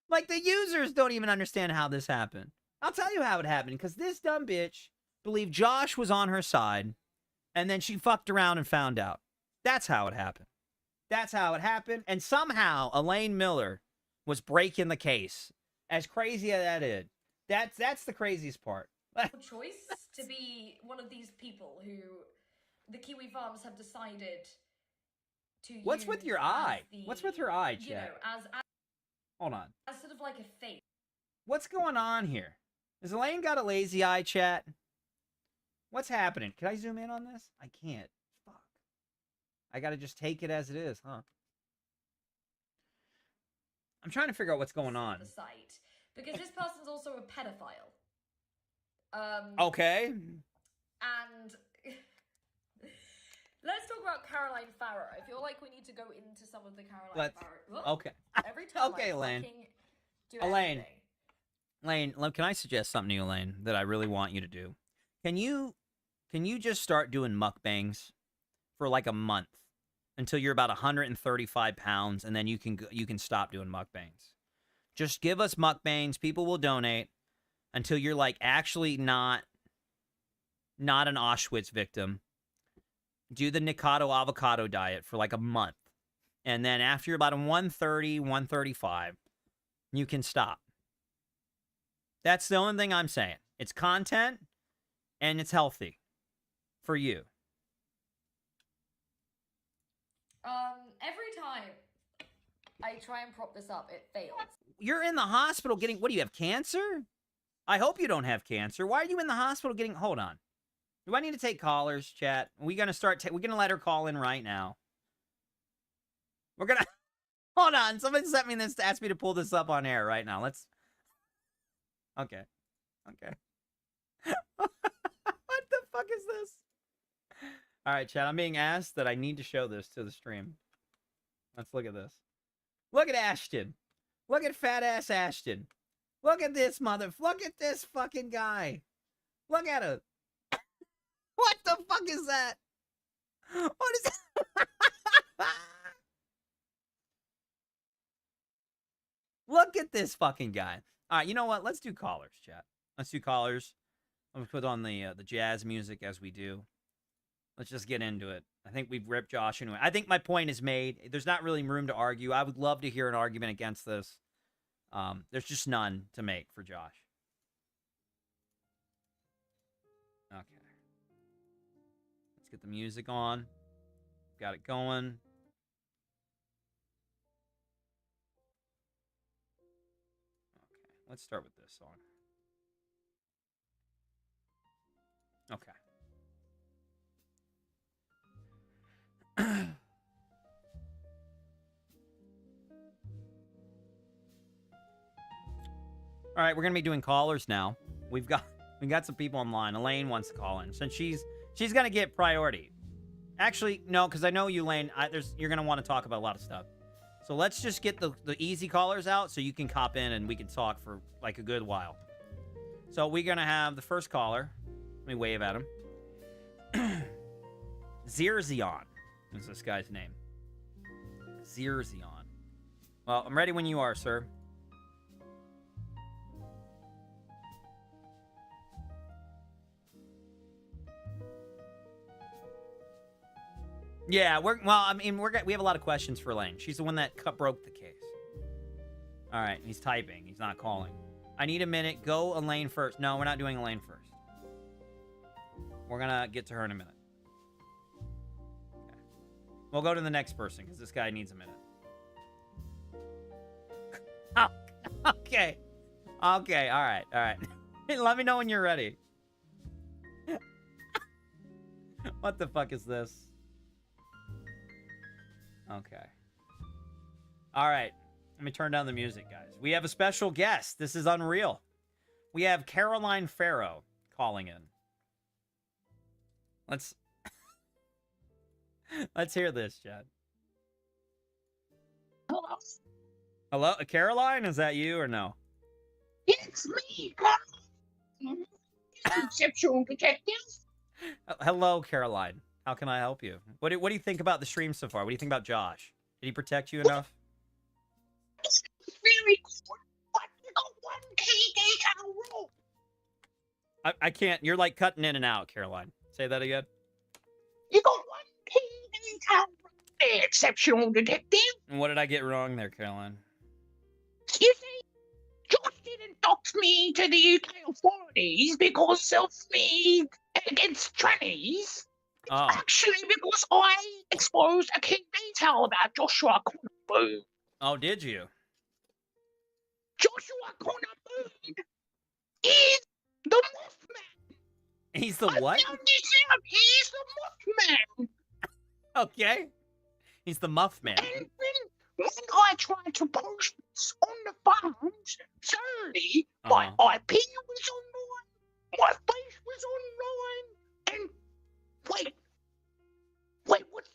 Like, the users don't even understand how this happened. I'll tell you how it happened, because this dumb bitch believed Josh was on her side, and then she fucked around and found out. That's how it happened. That's how it happened. And somehow, Elaine Miller was breaking the case. As crazy as that is. That's the craziest part. Choice to be one of these people who the Kiwi Farms have decided to What's use with your as eye? the, What's with her eye, you know, chat? as Hold on. sort of like a face. What's going on here? Has Elaine got a lazy eye, chat? What's happening? Can I zoom in on this? I can't. Fuck. I gotta just take it as it is, huh? I'm trying to figure out what's going on. The site, because this person's also a pedophile. Okay. And let's talk about Caroline Farrow. I feel like we need to go into some of the Caroline Farrow. Whoop. Okay. Every time Okay, I Elaine. fucking do Elaine. anything. Elaine, can I suggest something to you, Elaine, that I really want you to do? Can you just start doing mukbangs for like a month until you're about 135 pounds, and then you can stop doing mukbangs? Just give us mukbangs. People will donate until you're like actually not an Auschwitz victim. Do the Nikado avocado diet for like a month. And then after you're about 130, 135, you can stop. That's the only thing I'm saying. It's content and it's healthy for you. Every time I try and prop this up, it fails. You're in the hospital getting, what do you have, cancer? I hope you don't have cancer. Why are you in the hospital getting, hold on. Do I need to take callers, chat? We're going to let her call in right now. We're going to, hold on. Somebody sent me this to ask me to pull this up on air right now. Let's, okay. What the fuck is this? All right, chat. I'm being asked that I need to show this to the stream. Let's look at this. Look at Ashton. Look at fat ass Ashton. Look at this look at this fucking guy. Look at him. What the fuck is that? What is that? Look at this fucking guy. All right, you know what? Let's do callers, chat. Let's do callers. I'm gonna put on the jazz music as we do. Let's just get into it. I think we've ripped Josh anyway. I think my point is made. There's not really room to argue. I would love to hear an argument against this. There's just none to make for Josh. Okay. Let's get the music on. Got it going. Okay, let's start with this song. Okay. All right, we're gonna be doing callers now. We got some people online. Elaine wants to call in, since she's gonna get priority. Actually, no, because I know you, Elaine. You're gonna want to talk about a lot of stuff. So let's just get the easy callers out so you can cop in and we can talk for like a good while. So we're gonna have the first caller. Let me wave at him. Zirzion is this guy's name. Zirzion. Well, I'm ready when you are, sir. Yeah, we have a lot of questions for Elaine. She's the one that broke the case. All right, he's typing. He's not calling. I need a minute. Go Elaine first. No, we're not doing Elaine first. We're gonna get to her in a minute. Okay. We'll go to the next person because this guy needs a minute. Oh, okay. Okay, all right. Let me know when you're ready. What the fuck is this? Okay. All right. Let me turn down the music, guys. We have a special guest. This is unreal. We have Caroline Farrow calling in. Let's hear this, Chad. Hello. Hello, Caroline? Is that you or no? It's me, Caroline. Exceptional detective. Hello, Caroline. How can I help you? What do you think about the stream so far? What do you think about Josh? Did he protect you enough? It's very good, but you got one key detail wrong. I can't. You're like cutting in and out, Caroline. Say that again. You got one key detail wrong there, exceptional detective. And what did I get wrong there, Caroline? You see, Josh didn't dox me to the UK authorities because of me against trannies. Oh. Actually, because I exposed a key detail about Joshua Connor. Oh, did you? Joshua Connor is the Mothman. He's the I what? found this out. He's the Mothman. Okay. He's the Muff Man. And when I tried to post this on the phones, suddenly my IP was online, my face was online, and wait, what?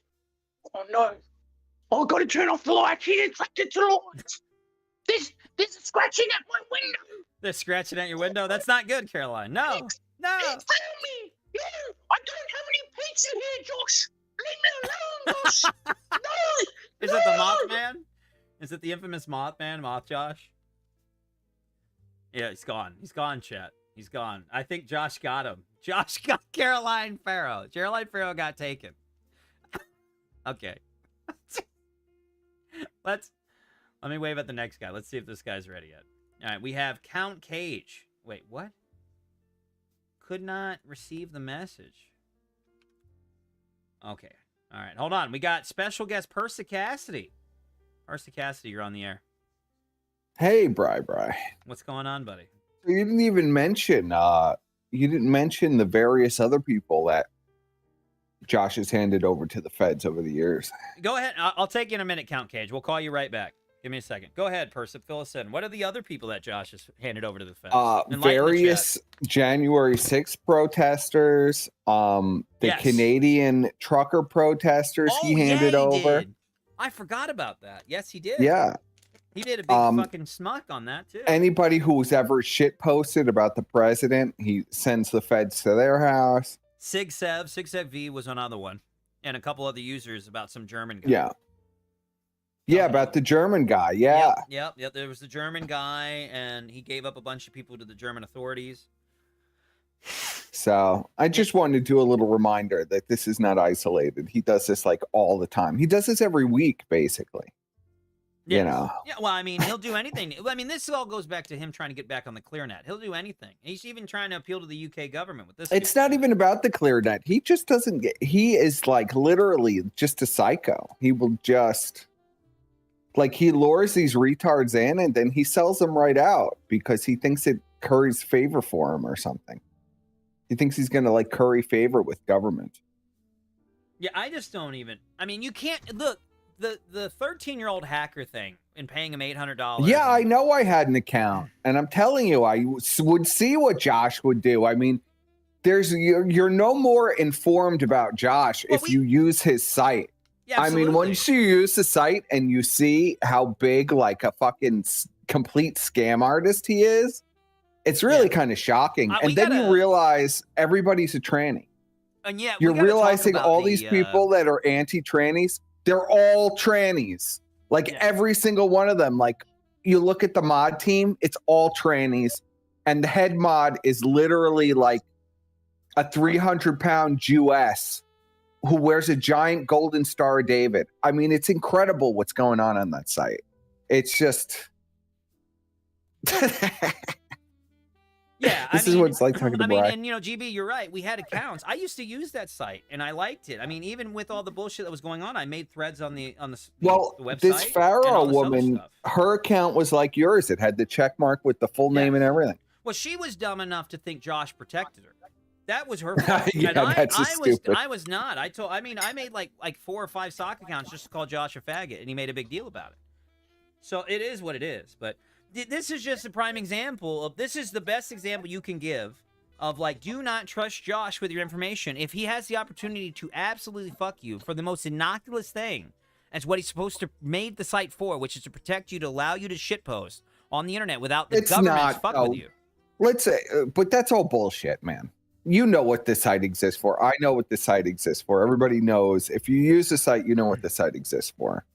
Oh no! I gotta turn off the light. She's attracted to lights. There's a scratching at my window. They're scratching at your window. That's not good, Caroline. No. Tell me. No, I don't have any pizza here, Josh. Leave me alone, Josh. No. Is it the Mothman? Is it the infamous Mothman, Moth Josh? Yeah, he's gone. He's gone, chat. He's gone. I think Josh got him. Josh got Caroline Farrow. Caroline Farrow got taken. Okay. Let me wave at the next guy. Let's see if this guy's ready yet. All right, we have Count Cage. Wait, what? Could not receive the message. Okay. All right, hold on. We got special guest Percy Cassidy. Percy Cassidy, you're on the air. Hey, Bri. What's going on, buddy? You didn't even mention the various other people that Josh has handed over to the feds over the years. Go ahead. I'll take you in a minute, Count Cage. We'll call you right back. Give me a second. Go ahead, Percy. Fill us in. What are the other people that Josh has handed over to the feds? Various January 6th protesters, Yes. Canadian trucker protesters he handed over. Did. I forgot about that. Yes, he did. Yeah. He did a big fucking smuck on that, too. Anybody who's ever shit posted about the president, he sends the feds to their house. Sigsev V was another one. And a couple other users about some German guy. Yeah. Yeah, about the German guy. Yeah. Yep. There was the German guy, and he gave up a bunch of people to the German authorities. So I just wanted to do a little reminder that this is not isolated. He does this like all the time. He does this every week, basically. Yeah. You know. Yeah, well, I mean, he'll do anything. I mean, this all goes back to him trying to get back on the ClearNet. He'll do anything. He's even trying to appeal to the UK government with this. It's not even about the ClearNet. He just doesn't get. He is like literally just a psycho. He will just. Like, he lures these retards in and then he sells them right out because he thinks it curries favor for him or something. He thinks he's going to, like, curry favor with government. Yeah, I just don't even... I mean, you can't... Look, the 13-year-old hacker thing and paying him $800. Yeah, I know I had an account, and I'm telling you, I would see what Josh would do. I mean, you're no more informed about Josh if you use his site. Yeah, I mean, absolutely. once you use the site and you see how big, like a fucking complete scam artist he is, it's really kind of shocking. We And then gotta- you realize everybody's a tranny. And yeah, we You're gotta talk realizing about all the, these people that are anti-trannies, they're all trannies. Like every single one of them. Like you look at the mod team, it's all trannies. And the head mod is literally like a 300-pound Jewess who wears a giant golden Star of David. I mean, it's incredible what's going on that site. It's just... Yeah, This is what it's like talking to I mean, Brian. and you know, GB, you're right. We had accounts. I used to use that site, and I liked it. I mean, even with all the bullshit that was going on, I made threads on the Well, website. this and Pharaoh all this other woman, stuff. her account was like yours. It had the check mark with the full name and everything. Well, she was dumb enough to think Josh protected her. That was her fault. Yeah, and that's just I stupid. was not. I made like 4 or 5 sock accounts just to call Josh a faggot, and he made a big deal about it. So it is what it is. But this is just a prime example of, this is the best example you can give of, like, do not trust Josh with your information. If he has the opportunity to absolutely fuck you for the most innocuous thing, that's what he's supposed to made the site for, which is to protect you, to allow you to shitpost on the internet without the It's government not, fuck though. with you. Let's say, but that's all bullshit, man. You know what this site exists for. I know what this site exists for. Everybody knows. If you use the site, you know what the site exists for.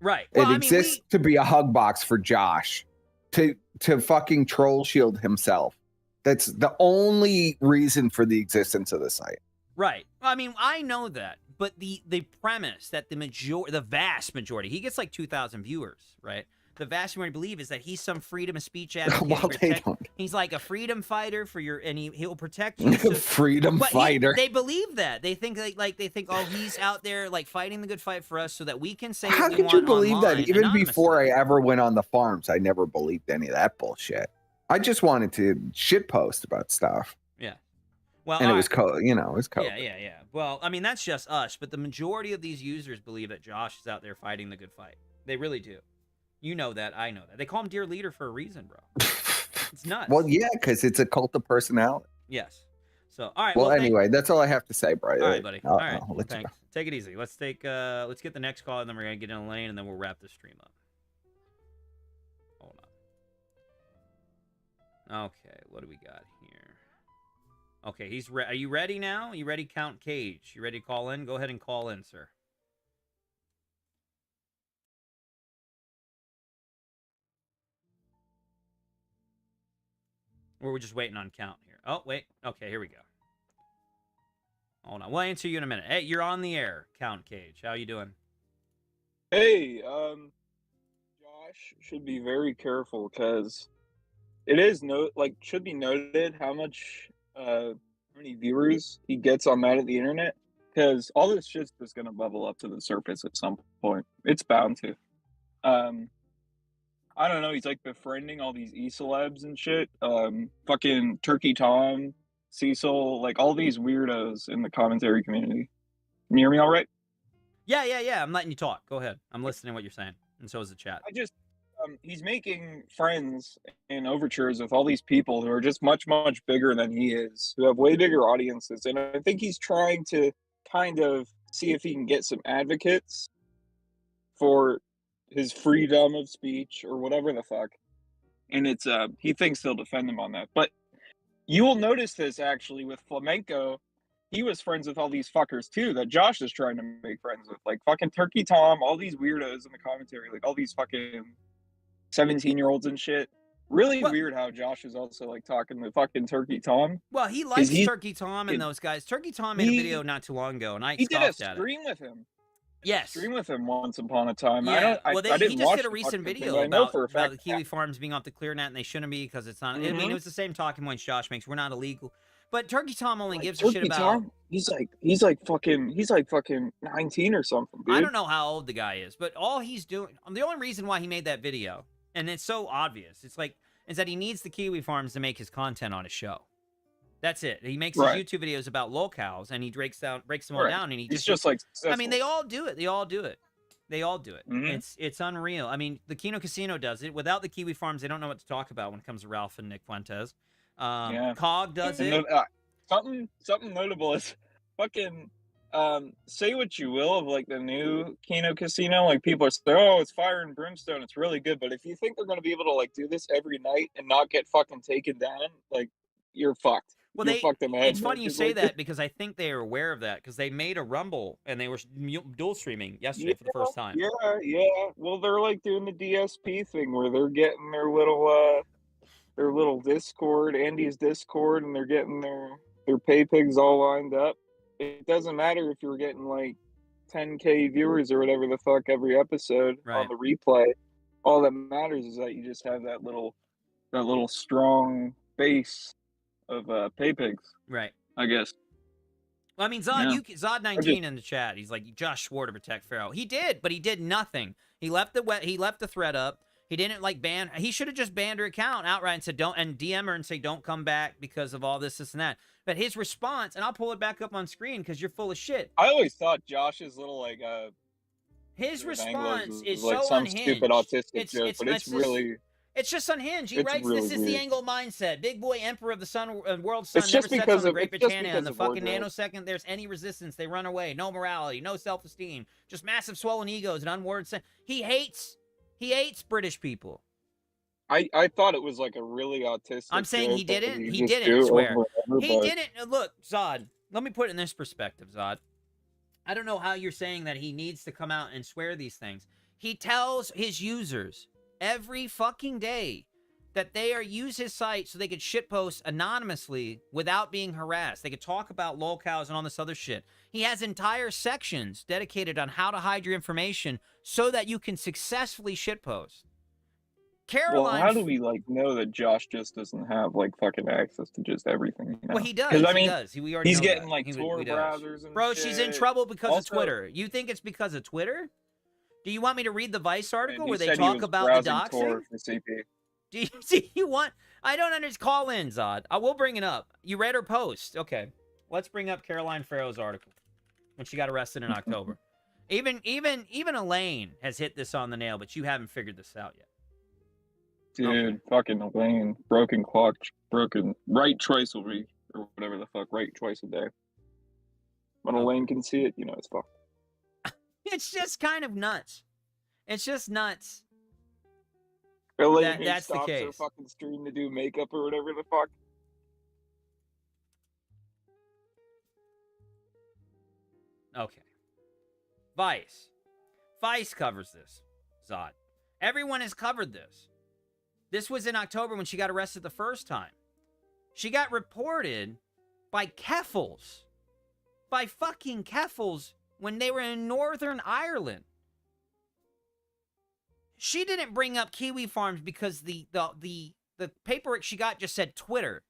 Right. It exists to be a hug box for Josh, to fucking troll shield himself. That's the only reason for the existence of the site. Right. I mean, I know that, but the premise that the vast majority, he gets like 2,000 viewers, right? The vast majority believe is that he's some freedom of speech advocate. Well, they don't. He's like a freedom fighter for your, and he'll protect you. Freedom But fighter. they believe that. They think they think, oh, he's out there like fighting the good fight for us, so that we can say. How what we could you want believe that? online Even anonymously. before I ever went on the farms, I never believed any of that bullshit. I just wanted to shitpost about stuff. Yeah. Well, And it all was right. it was COVID. Yeah. Well, I mean, that's just us, but the majority of these users believe that Josh is out there fighting the good fight. They really do. You know that. I know that. They call him Dear Leader for a reason, bro. It's nuts. Well, yeah, because it's a cult of personality. Yes. So, all right. Well, thank- anyway, that's all I have to say, bro. All right, buddy. All right. I'll let you Thanks. Take it easy. Let's get the next call, and then we're gonna get in a lane, and then we'll wrap the stream up. Hold on. Okay, what do we got here? Okay, he's are you ready now? You ready, Count Cage? You ready to call in? Go ahead and call in, sir. Or we're just waiting on Count here. Oh, wait. Okay, here we go. Hold on. We'll answer you in a minute. Hey, you're on the air, Count Cage. How you doing? Hey, Josh should be very careful because it is should be noted how many viewers he gets on that at the internet, because all this shit's just gonna bubble up to the surface at some point. It's bound to. I don't know. He's like befriending all these e-celebs and shit. Fucking Turkey Tom, Cecil, like all these weirdos in the commentary community. Can you hear me all right? Yeah. I'm letting you talk. Go ahead. I'm listening to what you're saying, and so is the chat. He's making friends and overtures with all these people who are just much, much bigger than he is, who have way bigger audiences. And I think he's trying to kind of see if he can get some advocates for his freedom of speech or whatever the fuck. And it's he thinks they'll defend him on that. But you will notice this actually with Flamenco. He was friends with all these fuckers too that Josh is trying to make friends with, like fucking Turkey Tom, all these weirdos in the commentary, like all these fucking 17-year-olds and shit. Really weird how Josh is also like talking to fucking Turkey Tom. Well, he likes Turkey Tom and those guys. Turkey Tom made a video not too long ago, and I he did a scoffed at it. stream with him. Yes. Stream with him once upon a time. Yeah. I he didn't just watch did a the recent fucking video thing, but I know about, for a fact the Kiwi farms being off the ClearNet, and they shouldn't be because it's not. I mean, Mhm. it was the same talking points Josh makes. We're not illegal, but Turkey Tom only gives a Turkey shit about. Tom, he's like fucking 19 or something, dude. I don't know how old the guy is, but all he's doing, the only reason why he made that video, and it's so obvious, is that he needs the Kiwi farms to make his content on his show. That's it. He makes his YouTube videos about locales, and he breaks them all down, and he's just like I mean, they all do it. They all do it. They all do it. Mhm. It's unreal. I mean, the Kino Casino does it. Without the Kiwi Farms, they don't know what to talk about when it comes to Ralph and Nick Fuentes. Yeah. Cog does And it. something notable is fucking say what you will of like the new Kino Casino, like people are saying, oh, it's fire and brimstone, it's really good, but if you think they're gonna be able to like do this every night and not get fucking taken down, like you're fucked. Well, You're fucked in the head, it's funny man, you 'cause, say like, that because I think they are aware of that because they made a Rumble and they were dual streaming yesterday for the first time. Yeah. Well, they're like doing the DSP thing where they're getting their little Discord, Andy's Discord, and they're getting their pay pigs all lined up. It doesn't matter if you're getting like 10K viewers or whatever the fuck every episode Right. on the replay. All that matters is that you just have that little strong base of pay pigs, Right. I guess. Well, I mean, Zod, Yeah. Zod 19 in the chat. He's like, Josh swore to protect Pharaoh. He did, but he did nothing. He left the thread up. He didn't like ban. He should have just banned her account outright and said don't, and DM her and say don't come back because of all this and that. But his response, and I'll pull it back up on screen because you're full of shit. I always thought Josh's little like His Anglos response was is like so some unhinged. stupid autistic joke, but it's just- really It's just unhinged. He It's writes, really "This is the weird. Angle mindset. Big boy, emperor of the sun, world sun, It's never just sets because on the of- Great it's just Britannia. because And the of fucking wardrobe. nanosecond, there's any resistance, they run away. No morality, no self-esteem, just massive swollen egos and unworded sense." He hates British people. I thought it was like a really autistic. I'm saying he joke that didn't. you He just didn't, do swear. over and over, He but- didn't. Look, Zod, let me put it in this perspective, Zod. I don't know how you're saying that he needs to come out and swear these things. He tells his users every fucking day that they are use his site so they could shitpost anonymously without being harassed. They could talk about lolcows and all this other shit. He has entire sections dedicated on how to hide your information so that you can successfully shitpost. Caroline, Well, how do we like know that Josh just doesn't have like fucking access to just everything? You know? Well, he does. 'Cause, I He mean, does. We already he's know getting that. like He Tor does. browsers and Bro, she's in shit. trouble because Also- of Twitter. You think it's because of Twitter? Do you want me to read the Vice article And he where they said he talk was about the browsing Tor doxing? for CP. Do you want? I don't understand. Call in, Zod. I will bring it up. You read her post. Okay. Let's bring up Caroline Farrow's article when she got arrested in October. Even Elaine has hit this on the nail, but you haven't figured this out yet. Dude, fucking Elaine, broken clock, broken right twice a week or whatever the fuck, right twice a day. When Okay. Elaine can see it, you know it's fucked. It's just kind of nuts. It's just nuts. Elaine that's the stops her case. fucking stream to do makeup or whatever the fuck. Okay. Vice covers this, Zod. Everyone has covered this. This was in October when she got arrested the first time. She got reported by Keffels. By fucking Keffels when they were in Northern Ireland. She didn't bring up Kiwi Farms because the paperwork she got just said Twitter.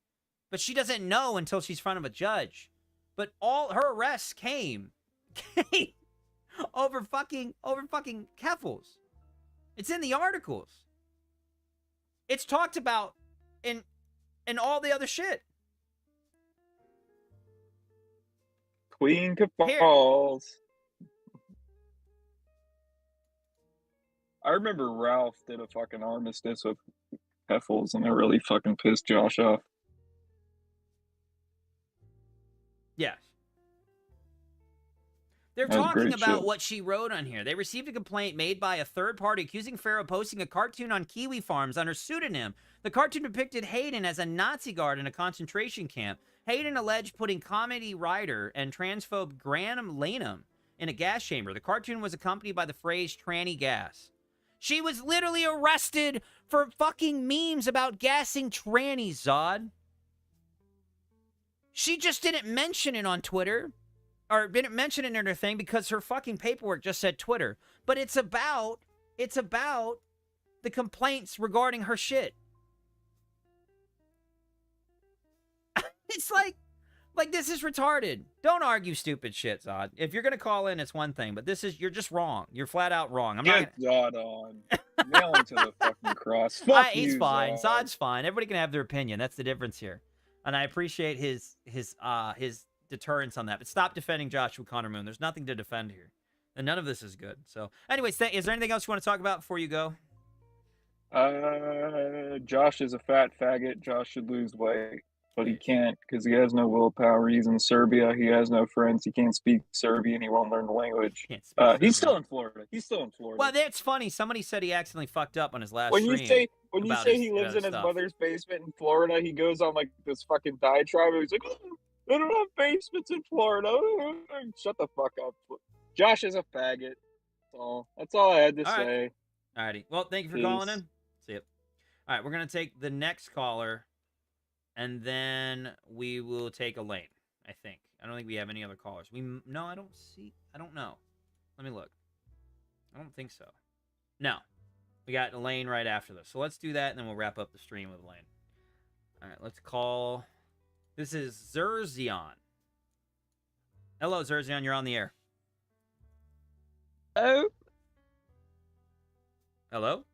But she doesn't know until she's in front of a judge. But all her arrests came over fucking Keffels. It's in the articles. It's talked about in all the other shit. Queen Here. Falls. I remember Ralph did a fucking armistice with Keffels and it really fucking pissed Josh off. Yes. They're That was talking great about shit. what she wrote on here. They received a complaint made by a third party accusing Farrow of posting a cartoon on Kiwi Farms under pseudonym. The cartoon depicted Hayden as a Nazi guard in a concentration camp. Hayden alleged putting comedy writer and transphobe Graham Lanham in a gas chamber. The cartoon was accompanied by the phrase tranny gas. She was literally arrested for fucking memes about gassing trannies, Zod. She just didn't mention it on Twitter. Or didn't mention it in her thing because her fucking paperwork just said Twitter. But it's about the complaints regarding her shit. It's like this is retarded. Don't argue stupid shit, Zod. If you're gonna call in, it's one thing, but you're just wrong. You're flat out wrong. I'm not. Get Zod on. Nail him to the fucking cross. Fuck He's you, fine. Zod. Zod's fine. Everybody can have their opinion. That's the difference here, and I appreciate his deterrence on that. But stop defending Joshua Connor Moon. There's nothing to defend here. And none of this is good. So, anyways, is there anything else you want to talk about before you go? Josh is a fat faggot. Josh should lose weight, but he can't because he has no willpower. He's in Serbia. He has no friends. He can't speak Serbian. He won't learn the language. Can't speak Serbian. He's still in Florida. Well, that's funny. Somebody said he accidentally fucked up on his last when stream. you say he lives in his stuff. mother's basement in Florida, he goes on like this fucking diatribe. He's like, oh, I don't have basements in Florida. Shut the fuck up. Josh is a faggot. That's all I had to say. Alrighty. Well, thank you for Peace. calling in. See ya. All right, we're gonna take the next caller, and then we will take Elaine. I think. I don't think we have any other callers. No, I don't see. I don't know. Let me look. I don't think so. No, we got Elaine right after this. So let's do that, and then we'll wrap up the stream with Elaine. All right, let's call. This is Zerzion. Hello, Zerzion. You're on the air. Hello. Hello.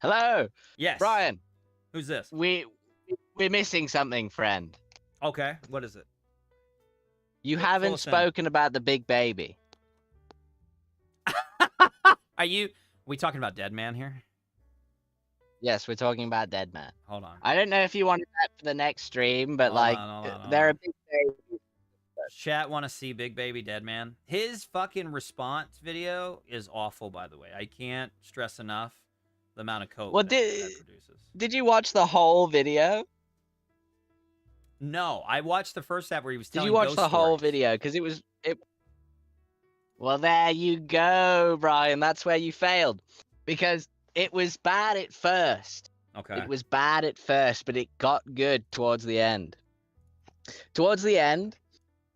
Hello. Yes. Brian. Who's this? We're missing something, friend. Okay. What is it? You Fill haven't us in. spoken about the big baby. Are we talking about Dead Man here? Yes, we're talking about Dead Man. Hold on. I don't know if you wanted that for the next stream, but Hold like, on. they're a big baby. Chat want to see Big Baby Dead Man. His fucking response video is awful, by the way. I can't stress enough the amount of coke Well, that produces. Did you watch the whole video? No, I watched the first half where he was Did telling you watch ghost the whole stories. video? Because it. Well, there you go, Brian. That's where you failed. Because it was bad at first. Okay. It was bad at first, but it got good towards the end. Towards the end,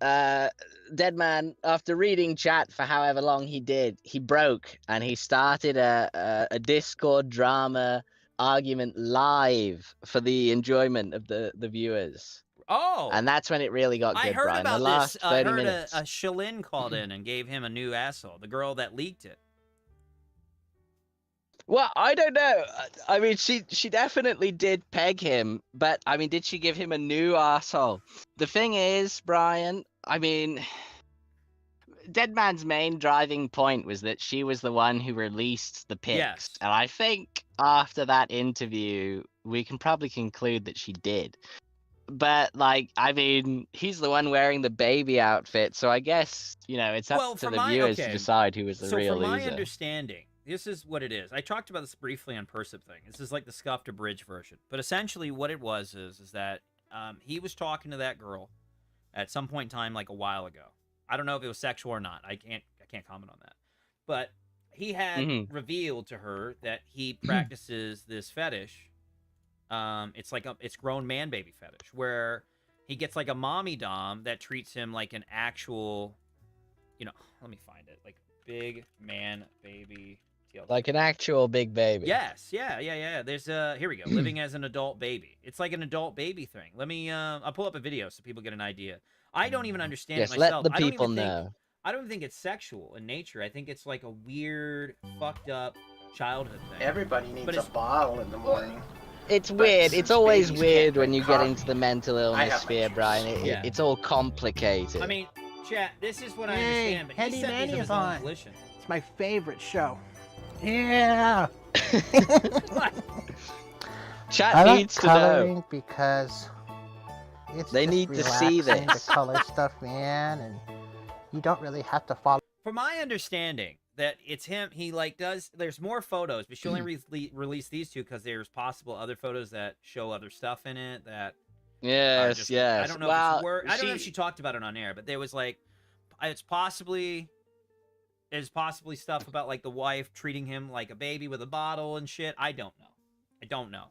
Dead Man, after reading chat for however long he did, he broke and he started a Discord drama argument live for the enjoyment of the viewers. Oh, And that's when it really got good, I heard Brian. about The last this. 30 I heard minutes. a Shalin called in and gave him a new asshole. The girl that leaked it. Well, I don't know. I mean, she definitely did peg him, but I mean, did she give him a new arsehole? The thing is, Brian, I mean, Dead Man's main driving point was that she was the one who released the pics. Yes. And I think after that interview, we can probably conclude that she did. But, like, I mean, he's the one wearing the baby outfit, so I guess, you know, it's up Well, to from the my- viewers okay. to decide who was the So real from my loser. understanding, this is what it is. I talked about this briefly on Persip thing. This is like the scuffed abridged version. But essentially what it was is that he was talking to that girl at some point in time, like a while ago. I don't know if it was sexual or not. I can't comment on that. But he had revealed to her that he practices this fetish. It's like it's grown man baby fetish, where he gets like a mommy dom that treats him like an actual, let me find it, like big man baby TLC. Like an actual big baby. Yes, yeah. There's here we go. Living as an adult baby. It's like an adult baby thing. Let me I'll pull up a video so people get an idea. I don't even understand Yes, it myself. let the I don't people even think- know. I don't think it's sexual in nature. I think it's like a weird, fucked up childhood thing. Everybody needs But a it's- bottle in the morning. It's But weird. since It's always babies weird can't when drink you get coffee, into the mental I illness have my sphere, juice. Brian. Yeah. It's all complicated. I mean, chat, this is what I Hey, understand, but Hetty he said these of Mania's his own on. volition. It's my favorite show. Yeah. What? Chat I like needs to know. coloring because it's They just need to see relaxing this. to color stuff, man, and you don't really have to follow. From my understanding, that it's him. He there's more photos, but she only released these two because there's possible other photos that show other stuff in it that are Yes, just, yes. I don't know well, if it's I don't know if she talked about it on air, but there was like, there's possibly stuff about like the wife treating him like a baby with a bottle and shit. I don't know.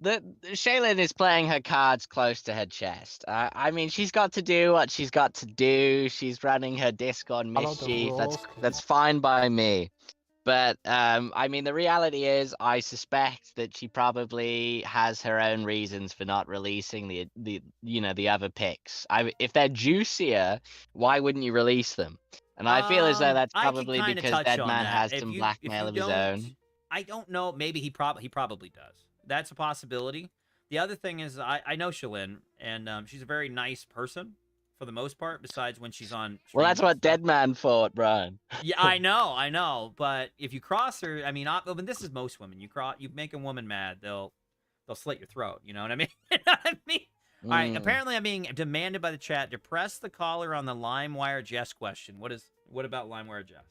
Shaylin is playing her cards close to her chest. I mean, she's got to do what she's got to do. She's running her Discord Follow the mischief. rules, 'cause That's fine by me. But I mean, the reality is, I suspect that she probably has her own reasons for not releasing the other picks. If they're juicier, why wouldn't you release them? And I feel as though that's I could probably kinda because touch Dead on Man that. has If some you- if blackmail you of his don't- own. I don't know. Maybe he probably does. That's a possibility. The other thing is, I know Shalyn, and she's a very nice person, for the most part, besides when she's on. Well, that's streams and what stuff. Deadman thought, Brian. Yeah, I know. But if you cross her, I mean, this is most women. You make a woman mad, they'll slit your throat. You know what I mean? You know what I mean? All right. Apparently, I'm being demanded by the chat to press the caller on the LimeWire Jess question. What about LimeWire Jess?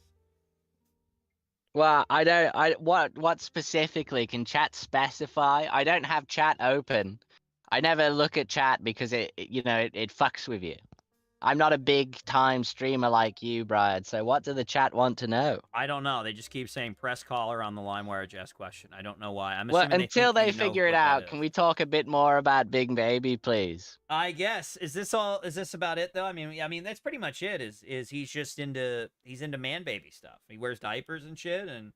Well, I don't. What specifically can chat specify? I don't have chat open. I never look at chat because it fucks with you. I'm not a big time streamer like you, Brian. So what do the chat want to know? I don't know. They just keep saying press caller on the LimeWire Jess question. I don't know why. I'm Well, assuming until they they think we know figure it what that out, is. can we talk a bit more about Big Baby, please? I guess is this about it though? I mean that's pretty much it. Is he's just into man baby stuff. He wears diapers and shit, and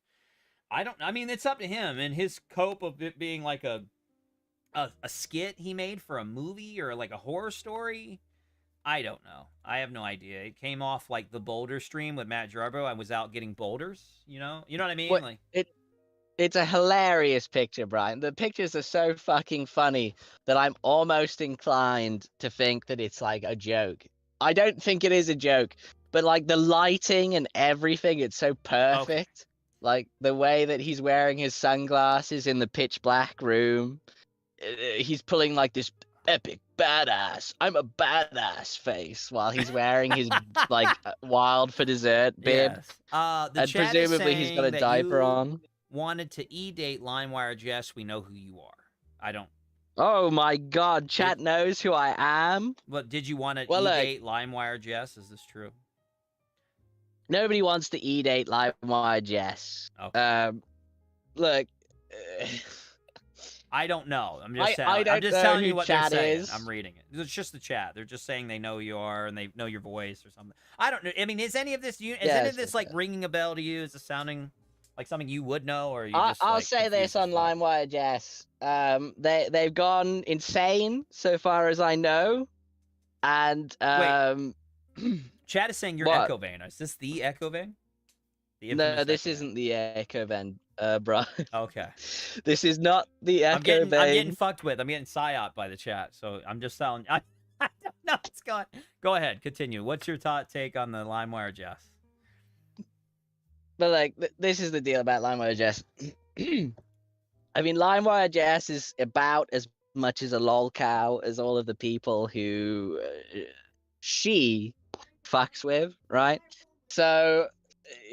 I mean it's up to him and his cope of it being like a skit he made for a movie or like a horror story. I don't know. I have no idea. It came off like the boulder stream with Matt Jarbo. I was out getting boulders. You know what I mean? What- Like It's a hilarious picture, Brian. The pictures are so fucking funny that I'm almost inclined to think that it's like a joke. I don't think it is a joke, but like the lighting and everything, it's so perfect. Like the way that he's wearing his sunglasses in the pitch black room. He's pulling like this epic badass. I'm a badass face while he's wearing his like wild for dessert bib. yes. The And chat is presumably he's got a saying that diaper you on. Wanted to e-date LimeWire Jess. We know who you are. I don't. Oh my god, chat knows who I am. But did you want to Well, look. e-date LimeWire Jess? Is this true? Nobody wants to e-date LimeWire Jess. Okay. Look. I don't know. I'm just saying. I I'm don't just know telling who you what they're chat saying. is. I'm reading it. It's just the chat. They're just saying they know you are and they know your voice or something. I don't know. I mean, is any of this like ringing a bell to you? Is it sounding like something you would know, or are you just? I'll like, say this confused on as fuck? LimeWire Jess. They've gone insane so far as I know, and Chat is saying you're What? Echo Vane. Is this the Echo Vane? The no, infamous this Echo isn't the Echo Vane, bro. Vane? Okay. This is not the Echo I'm getting Vane. fucked with. I'm getting psyoped by the chat. So I'm just telling. I don't know what's going. Go ahead. Continue. What's your take on the LimeWire Jess? But like, this is the deal about LimeWire Jess. I mean, LimeWire Jess is about as much as a lol cow as all of the people who she fucks with, right? So,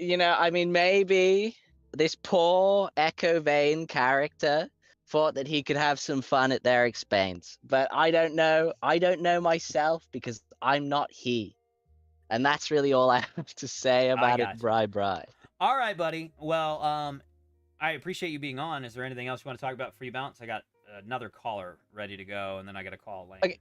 I mean, maybe this poor Echo Vane character thought that he could have some fun at their expense. But I don't know. I don't know myself because I'm not he. And that's really all I have to say about it, gotcha. Bri. All right, buddy. Well, I appreciate you being on. Is there anything else you want to talk about before you bounce? I got another caller ready to go, and then I got a call Lane. Okay.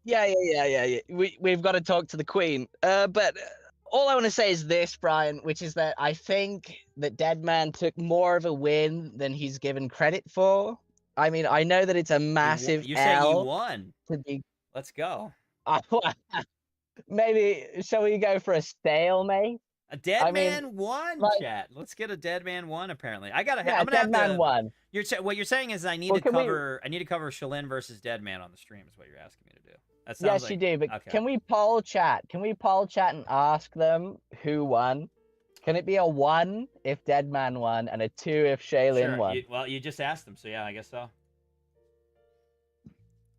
Yeah. We've got to talk to the Queen. But all I want to say is this, Brian, which is that I think that Deadman took more of a win than he's given credit for. I mean, I know that it's a massive You're saying you L won. to be. Let's go. Maybe shall we go for a stalemate? A dead I mean, man won, like- chat. Let's get a dead man won. Apparently, I gotta. Yeah, I'm gonna have Deadman to. won. What you're saying is I need Well, to can we- cover. I need to cover Shalin versus Deadman on the stream. Is what you're asking me to do. That sounds Yes, like, you do. But okay. can we poll chat? Can we poll chat and ask them who won? Can it be a 1 if Deadman won and a 2 if Shaylin Sure. won? You just asked them, so yeah, I guess so.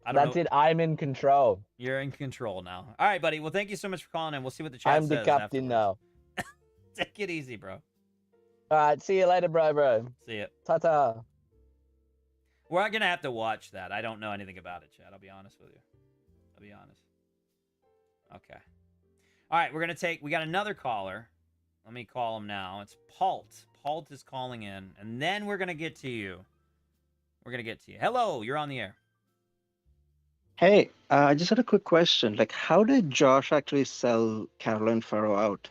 I don't That's know. it. I'm in control. You're in control now. All right, buddy. Well, thank you so much for calling in. We'll see what the chat I'm says. the captain afterwards. now. Take it easy, bro. All right. See you later, bro. See ya. Ta-ta. We're gonna have to watch that. I don't know anything about it, Chad. I'll be honest with you. I'll be honest. Okay. All right, we got another caller. Let me call him now. It's Palt. Palt is calling in, and then we're gonna get to you. Hello, you're on the air. Hey, I just had a quick question. Like, how did Josh actually sell Caroline Farrow out?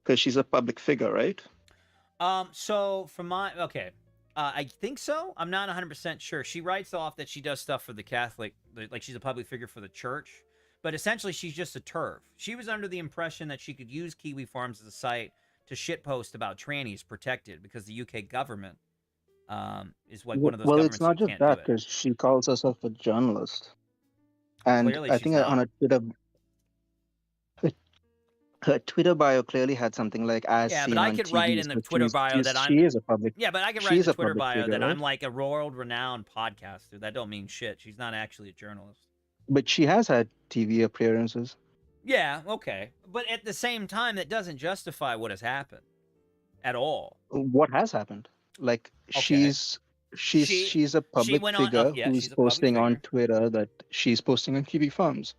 Because she's a public figure, right? So from I think so. I'm not 100% sure. She writes off that she does stuff for the Catholic, like she's a public figure for the church, but essentially she's just a TERF. She was under the impression that she could use Kiwi Farms as a site to shitpost about trannies protected because the UK government is like one of those Well, governments it's not that just can't do that, it. because she calls herself a journalist. And Clearly I she's think not. on a Twitter, her Twitter bio clearly had something like "as Yeah, seen but I on could TV." wite in the so Twitter she's- bio she's- that she is a public. Yeah, but I can write she's in the a Twitter public bio figure, that I'm right? like a world-renowned podcaster. That don't mean shit. She's not actually a journalist. But she has had TV appearances. Yeah, okay. But at the same time, that doesn't justify what has happened at all. What has happened? Like Okay. she's She a public went on- figure yeah, who's she's a public posting on figure. Twitter that she's posting on Kiwi Farms.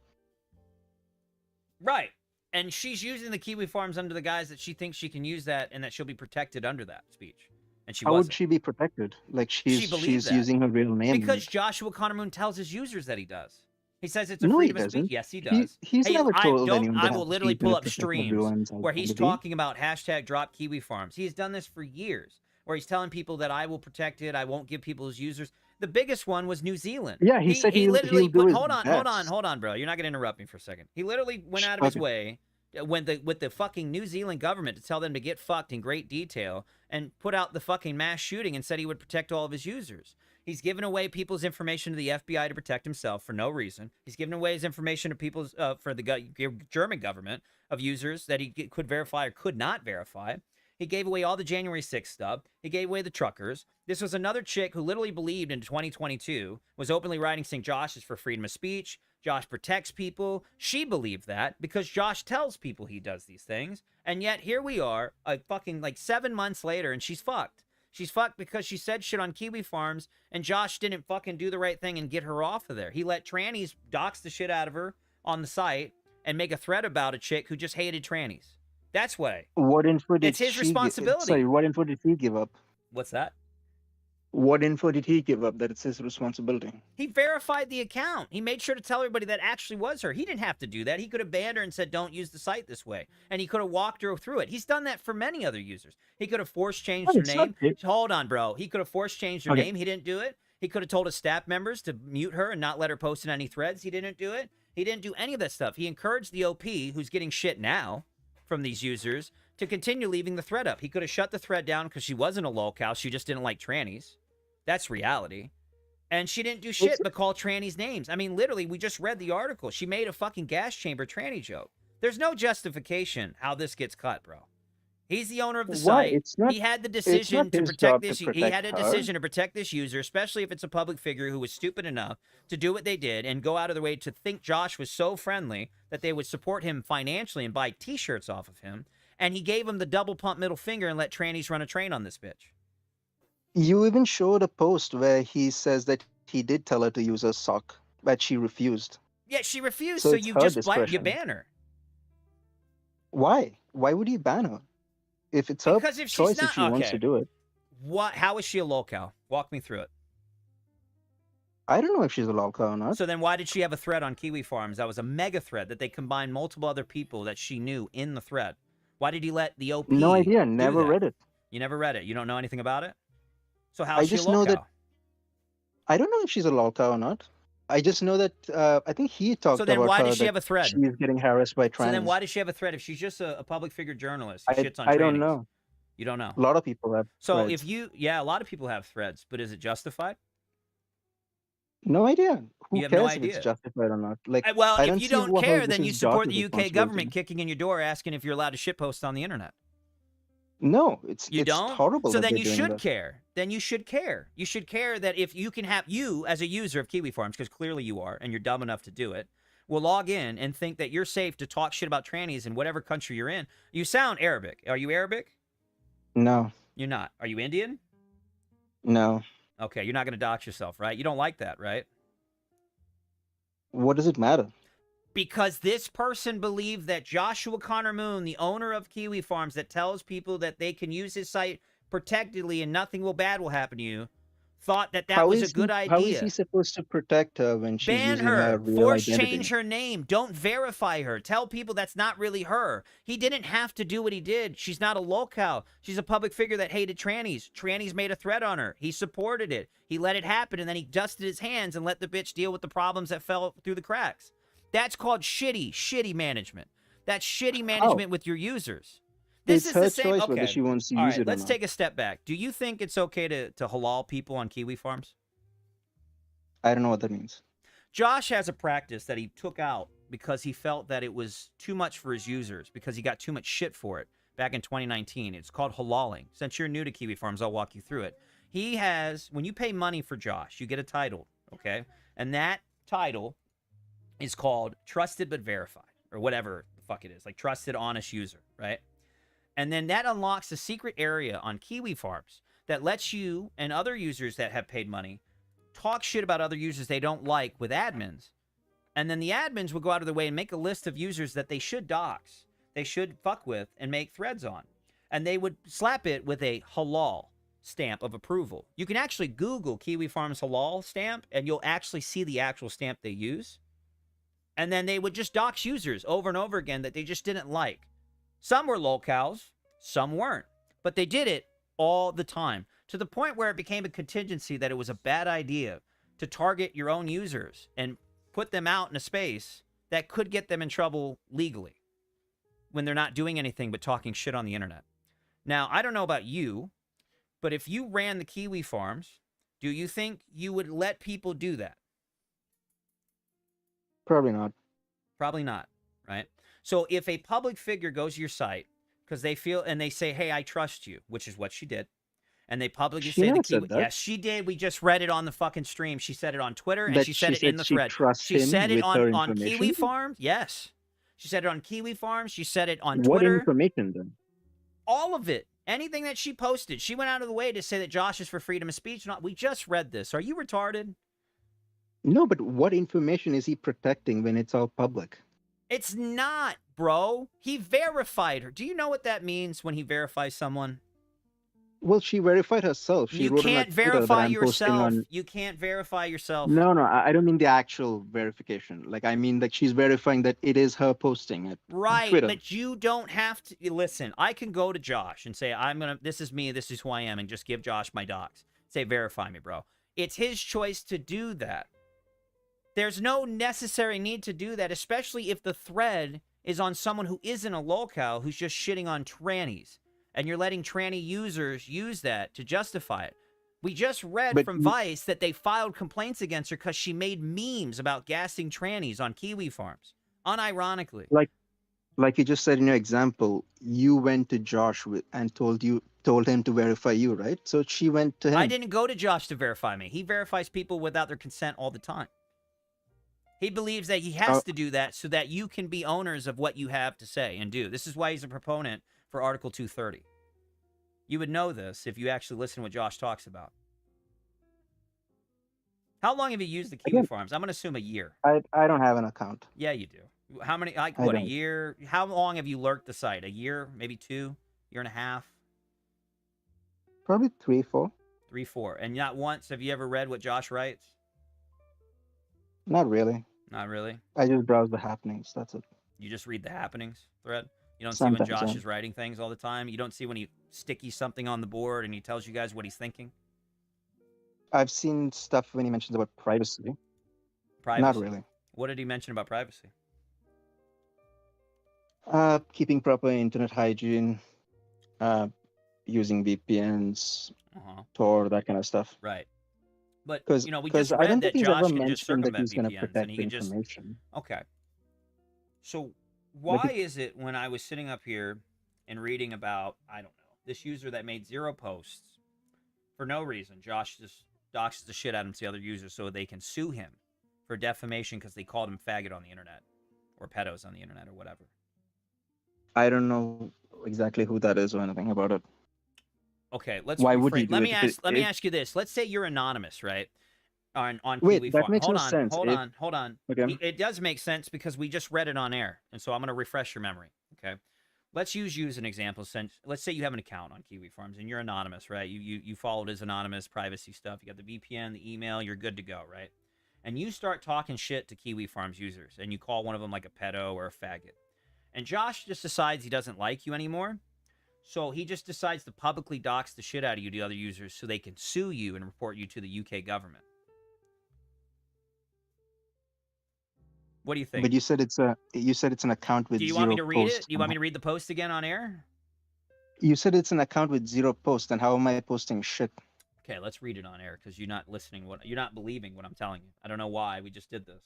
Right. And she's using the Kiwi Farms under the guise that she thinks she can use that and that she'll be protected under that speech. And she How wasn't. would she be protected? Like she's believed that. using her real name. Because Joshua Connor Moon tells his users that he does. He says it's a No, he freedom of speech. doesn't. Yes, he does. He's Hey, never told anyone. I they will have to literally keep pull it up protect streams everyone's where he's identity. talking about hashtag drop Kiwi Farms. He's done this for years, where he's telling people that I will protect it. I won't give people his users. The biggest one was New Zealand. Yeah, he said he'll literally do his hold on, best. bro. You're not gonna interrupt me for a second. He literally went out of his Okay. way with the fucking New Zealand government to tell them to get fucked in great detail and put out the fucking mass shooting and said he would protect all of his users. He's given away people's information to the FBI to protect himself for no reason. He's given away his information to people's for the German government of users that he could verify or could not verify. He gave away all the January 6th stuff. He gave away the truckers. This was another chick who literally believed in 2022, was openly writing saying Josh is for freedom of speech. Josh protects people. She believed that because Josh tells people he does these things. And yet here we are, fucking like 7 months later, and she's fucked. She's fucked because she said shit on Kiwi Farms, and Josh didn't fucking do the right thing and get her off of there. He let trannies dox the shit out of her on the site and make a thread about a chick who just hated trannies. That's why. What info did It's his she responsibility. Sorry, what info did he give up? What's that? What info did he give up that it's his responsibility? He verified the account. He made sure to tell everybody that actually was her. He didn't have to do that. He could have banned her and said, don't use the site this way. And he could have walked her through it. He's done that for many other users. He could have force changed her it's not name. it. Hold on, bro. He could have force changed her Okay. name. He didn't do it. He could have told his staff members to mute her and not let her post in any threads. He didn't do it. He didn't do any of that stuff. He encouraged the OP, who's getting shit now from these users, to continue leaving the thread up. He could have shut the thread down because she wasn't a lolcow. She just didn't like trannies. That's reality. And she didn't do shit but call trannies names. I mean, literally, we just read the article. She made a fucking gas chamber tranny joke. There's no justification how this gets cut, bro. He's the owner of the Why? site. It's not- He had the it's decision not to his protect job to this. He protect had a her. decision to protect this user, especially if it's a public figure who was stupid enough to do what they did and go out of their way to think Josh was so friendly that they would support him financially and buy T-shirts off of him. And he gave him the double pump middle finger and let trannies run a train on this bitch. You even showed a post where he says that he did tell her to use a sock, but she refused. Yeah, she refused, So so it's you her just discretion. ban her. Why? Why would he ban her? If it's her Because if she's choice, not- if she wants okay. to do it. What? How is she a lolcow? Walk me through it. I don't know if she's a lolcow or not. So then why did she have a thread on Kiwi Farms? That was a mega thread that they combined multiple other people that she knew in the thread. Why did he let the OP No idea. do Never that? read it. You never read it. You don't know anything about it? So how I is she a just know that- lolcow? I don't know if she's a lolcow or not. I just know that I think he talked So then about why her does she that have a thread? she's getting harassed by trannies. So then why does she have a thread if she's just a public figure journalist who I, shits on I don't trannies? know. You don't know. A lot of people have. So threads. if you, yeah, a lot of people have threads, but is it justified? No idea. Who You have cares no if idea. it's justified or not? Like, Well, I if don't you see don't what care, this then is you support the Josh's UK government responsibility. kicking in your door asking if you're allowed to shitpost on the internet. No, it's You it's don't? horrible. So that then they're you doing should that. care. Then you should care. You should care that if you can have, you as a user of Kiwi Farms, because clearly you are, and you're dumb enough to do it, will log in and think that you're safe to talk shit about trannies in whatever country you're in. You sound Arabic. Are you Arabic? No, You're not. Are you Indian? no. Okay, you're not going to dox yourself, right? You don't like that, right? What does it matter? Because this person believed that Joshua Connor Moon, the owner of Kiwi Farms, that tells people that they can use his site protectedly and nothing bad will happen to you, thought that How was a is good he, idea. How is he supposed to protect her when she's Ban using her. her real Force identity? change her name. Don't verify her. Tell people that's not really her. He didn't have to do what he did. She's not a lolcow. She's a public figure that hated trannies. Trannies made a threat on her. He supported it. He let it happen, and then he dusted his hands and let the bitch deal with the problems that fell through the cracks. That's called shitty management. That's shitty management with your users. This It's is her the same. choice Okay. whether she wants to All use right, it or let's not. take a step back. Do you think it's okay to halal people on Kiwi Farms? I don't know what that means. Josh has a practice that he took out because he felt that it was too much for his users because he got too much shit for it back in 2019. It's called halaling. Since you're new to Kiwi Farms, I'll walk you through it. He has, when you pay money for Josh, you get a title, okay? And that title is called Trusted But Verified, or whatever the fuck it is, like Trusted Honest User, right? And then that unlocks a secret area on Kiwi Farms that lets you and other users that have paid money talk shit about other users they don't like with admins. And then the admins will go out of their way and make a list of users that they should dox, they should fuck with and make threads on. And they would slap it with a halal stamp of approval. You can actually Google Kiwi Farms halal stamp and you'll actually see the actual stamp they use. And then they would just dox users over and over again that they just didn't like. Some were lolcows, some weren't. But they did it all the time, to the point where it became a contingency that it was a bad idea to target your own users and put them out in a space that could get them in trouble legally when they're not doing anything but talking shit on the internet. Now, I don't know about you, but if you ran the Kiwi Farms, do you think you would let people do that? Probably not. Probably not, right? So if a public figure goes to your site because they feel and they say, hey, I trust you, which is what she did, and they publicly She say the never Kiwi, said that. yes, she did. We just read it on the fucking stream. She said it on Twitter and That she said it in the she thread. trusts She him said it with her on Kiwi information? Farms. Yes. She said it on Kiwi Farms. She said it on What Twitter. information then? All of it. Anything that she posted. She went out of the way to say that Josh is for freedom of speech. We just read this. Are you retarded? No, but what information is he protecting when it's all public? It's not, bro. He verified her. Do you know what that means when he verifies someone? Well, she verified herself. She You wrote on can't her Twitter that verify I'm posting yourself. on. You can't verify yourself. No, I don't mean the actual verification. Like, I mean, like, she's verifying that it is her posting it on Right, Twitter. but you don't have to listen. I can go to Josh and say, this is me, this is who I am, and just give Josh my docs. Say, verify me, bro. It's his choice to do that. There's no necessary need to do that, especially if the thread is on someone who isn't a lolcow who's just shitting on trannies. And you're letting tranny users use that to justify it. We just read But from you- Vice that they filed complaints against her because she made memes about gassing trannies on Kiwi Farms. Unironically. Like you just said in your example, you went to Josh and told him to verify you, right? So she went to him. I didn't go to Josh to verify me. He verifies people without their consent all the time. He believes that he has to do that so that you can be owners of what you have to say and do. This is why he's a proponent for Article 230. You would know this if you actually listen to what Josh talks about. How long have you used the Kiwi Farms? I'm going to assume a year. I don't have an account. Yeah, you do. How many, like, I what, a don't. year? How long have you lurked the site? A year? Maybe 2? Year and a half? Probably 3, 4. 3, 4. And not once have you ever read what Josh writes? Not really. Not really? I just browse the happenings. That's it. You just read the happenings thread? You don't see when Sometimes, Josh yeah. is writing things all the time? You don't see when he stickies something on the board and he tells you guys what he's thinking? I've seen stuff when he mentions about privacy. Privacy? Not really. What did he mention about privacy? Keeping proper internet hygiene, using VPNs, Tor, that kind of stuff. Right. But, Because you know, we just I read don't that think he's Josh ever can just mentioned that circumvent he's going to VPNs protect and he the can just... information. Okay. So why is it when I was sitting up here and reading about, I don't know, this user that made 0 posts for no reason, Josh just doxes the shit out of the other users so they can sue him for defamation because they called him faggot on the internet or pedos on the internet or whatever. I don't know exactly who that is or anything about it. Okay, let's Why would rephrase- he do let it? me If ask it- let me if- ask you this. Let's say you're anonymous, right? On Wait, Kiwi that Farm. makes Hold no on, sense. hold If- on, hold on. Okay. It does make sense because we just read it on air, and so I'm going to refresh your memory. Okay, let's use you as an example. Since let's say you have an account on Kiwi Farms and you're anonymous, right? You followed as anonymous privacy stuff. You got the VPN, the email. You're good to go, right? And you start talking shit to Kiwi Farms users, and you call one of them like a pedo or a faggot. And Josh just decides he doesn't like you anymore. So he just decides to publicly dox the shit out of you to other users so they can sue you and report you to the UK government. What do you think? But you said it's an account with Do you zero want me to read posts. it? Do you want me to read the post again on air? You said it's an account with 0 posts, and how am I posting shit? Okay, let's read it on air because you're not listening. You're not believing what I'm telling you. I don't know why. We just did this.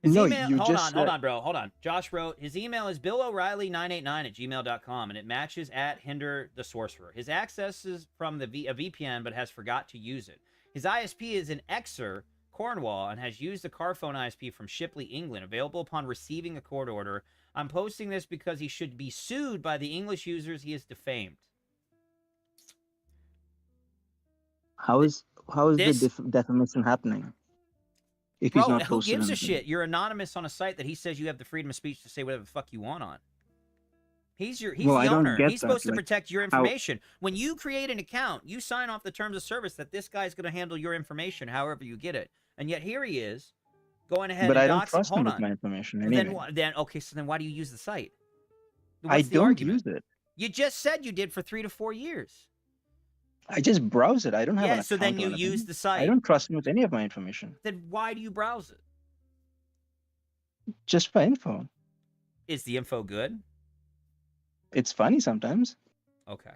His No, email, you hold just on, said- bro. Hold on. Josh wrote, his email is billoreilly989@gmail.com, and it matches at Hinder the Sorcerer. His access is from a VPN, but has forgot to use it. His ISP is in Exeter, Cornwall, and has used the Carphone ISP from Shipley, England, available upon receiving a court order. I'm posting this because he should be sued by the English users he has defamed. How is This- the defamation happening? If Bro, he's not who posted gives a anything? shit? You're anonymous on a site that he says you have the freedom of speech to say whatever the fuck you want on. He's Well, the I don't owner. get He's that, supposed to like, protect your how- information. When you create an account, you sign off the terms of service that this guy's going to handle your information however you get it. And yet here he is going ahead But and I don't dox- trust him hold with on. my information Then anyway. okay, so then why do you use the site? I What's the don't argument? use it. You just said you did for 3 to 4 years. I just browse it. I don't have an Yeah, so then account or you anything. use the site. I don't trust him with any of my information. Then why do you browse it? Just for info. Is the info good? It's funny sometimes. Okay.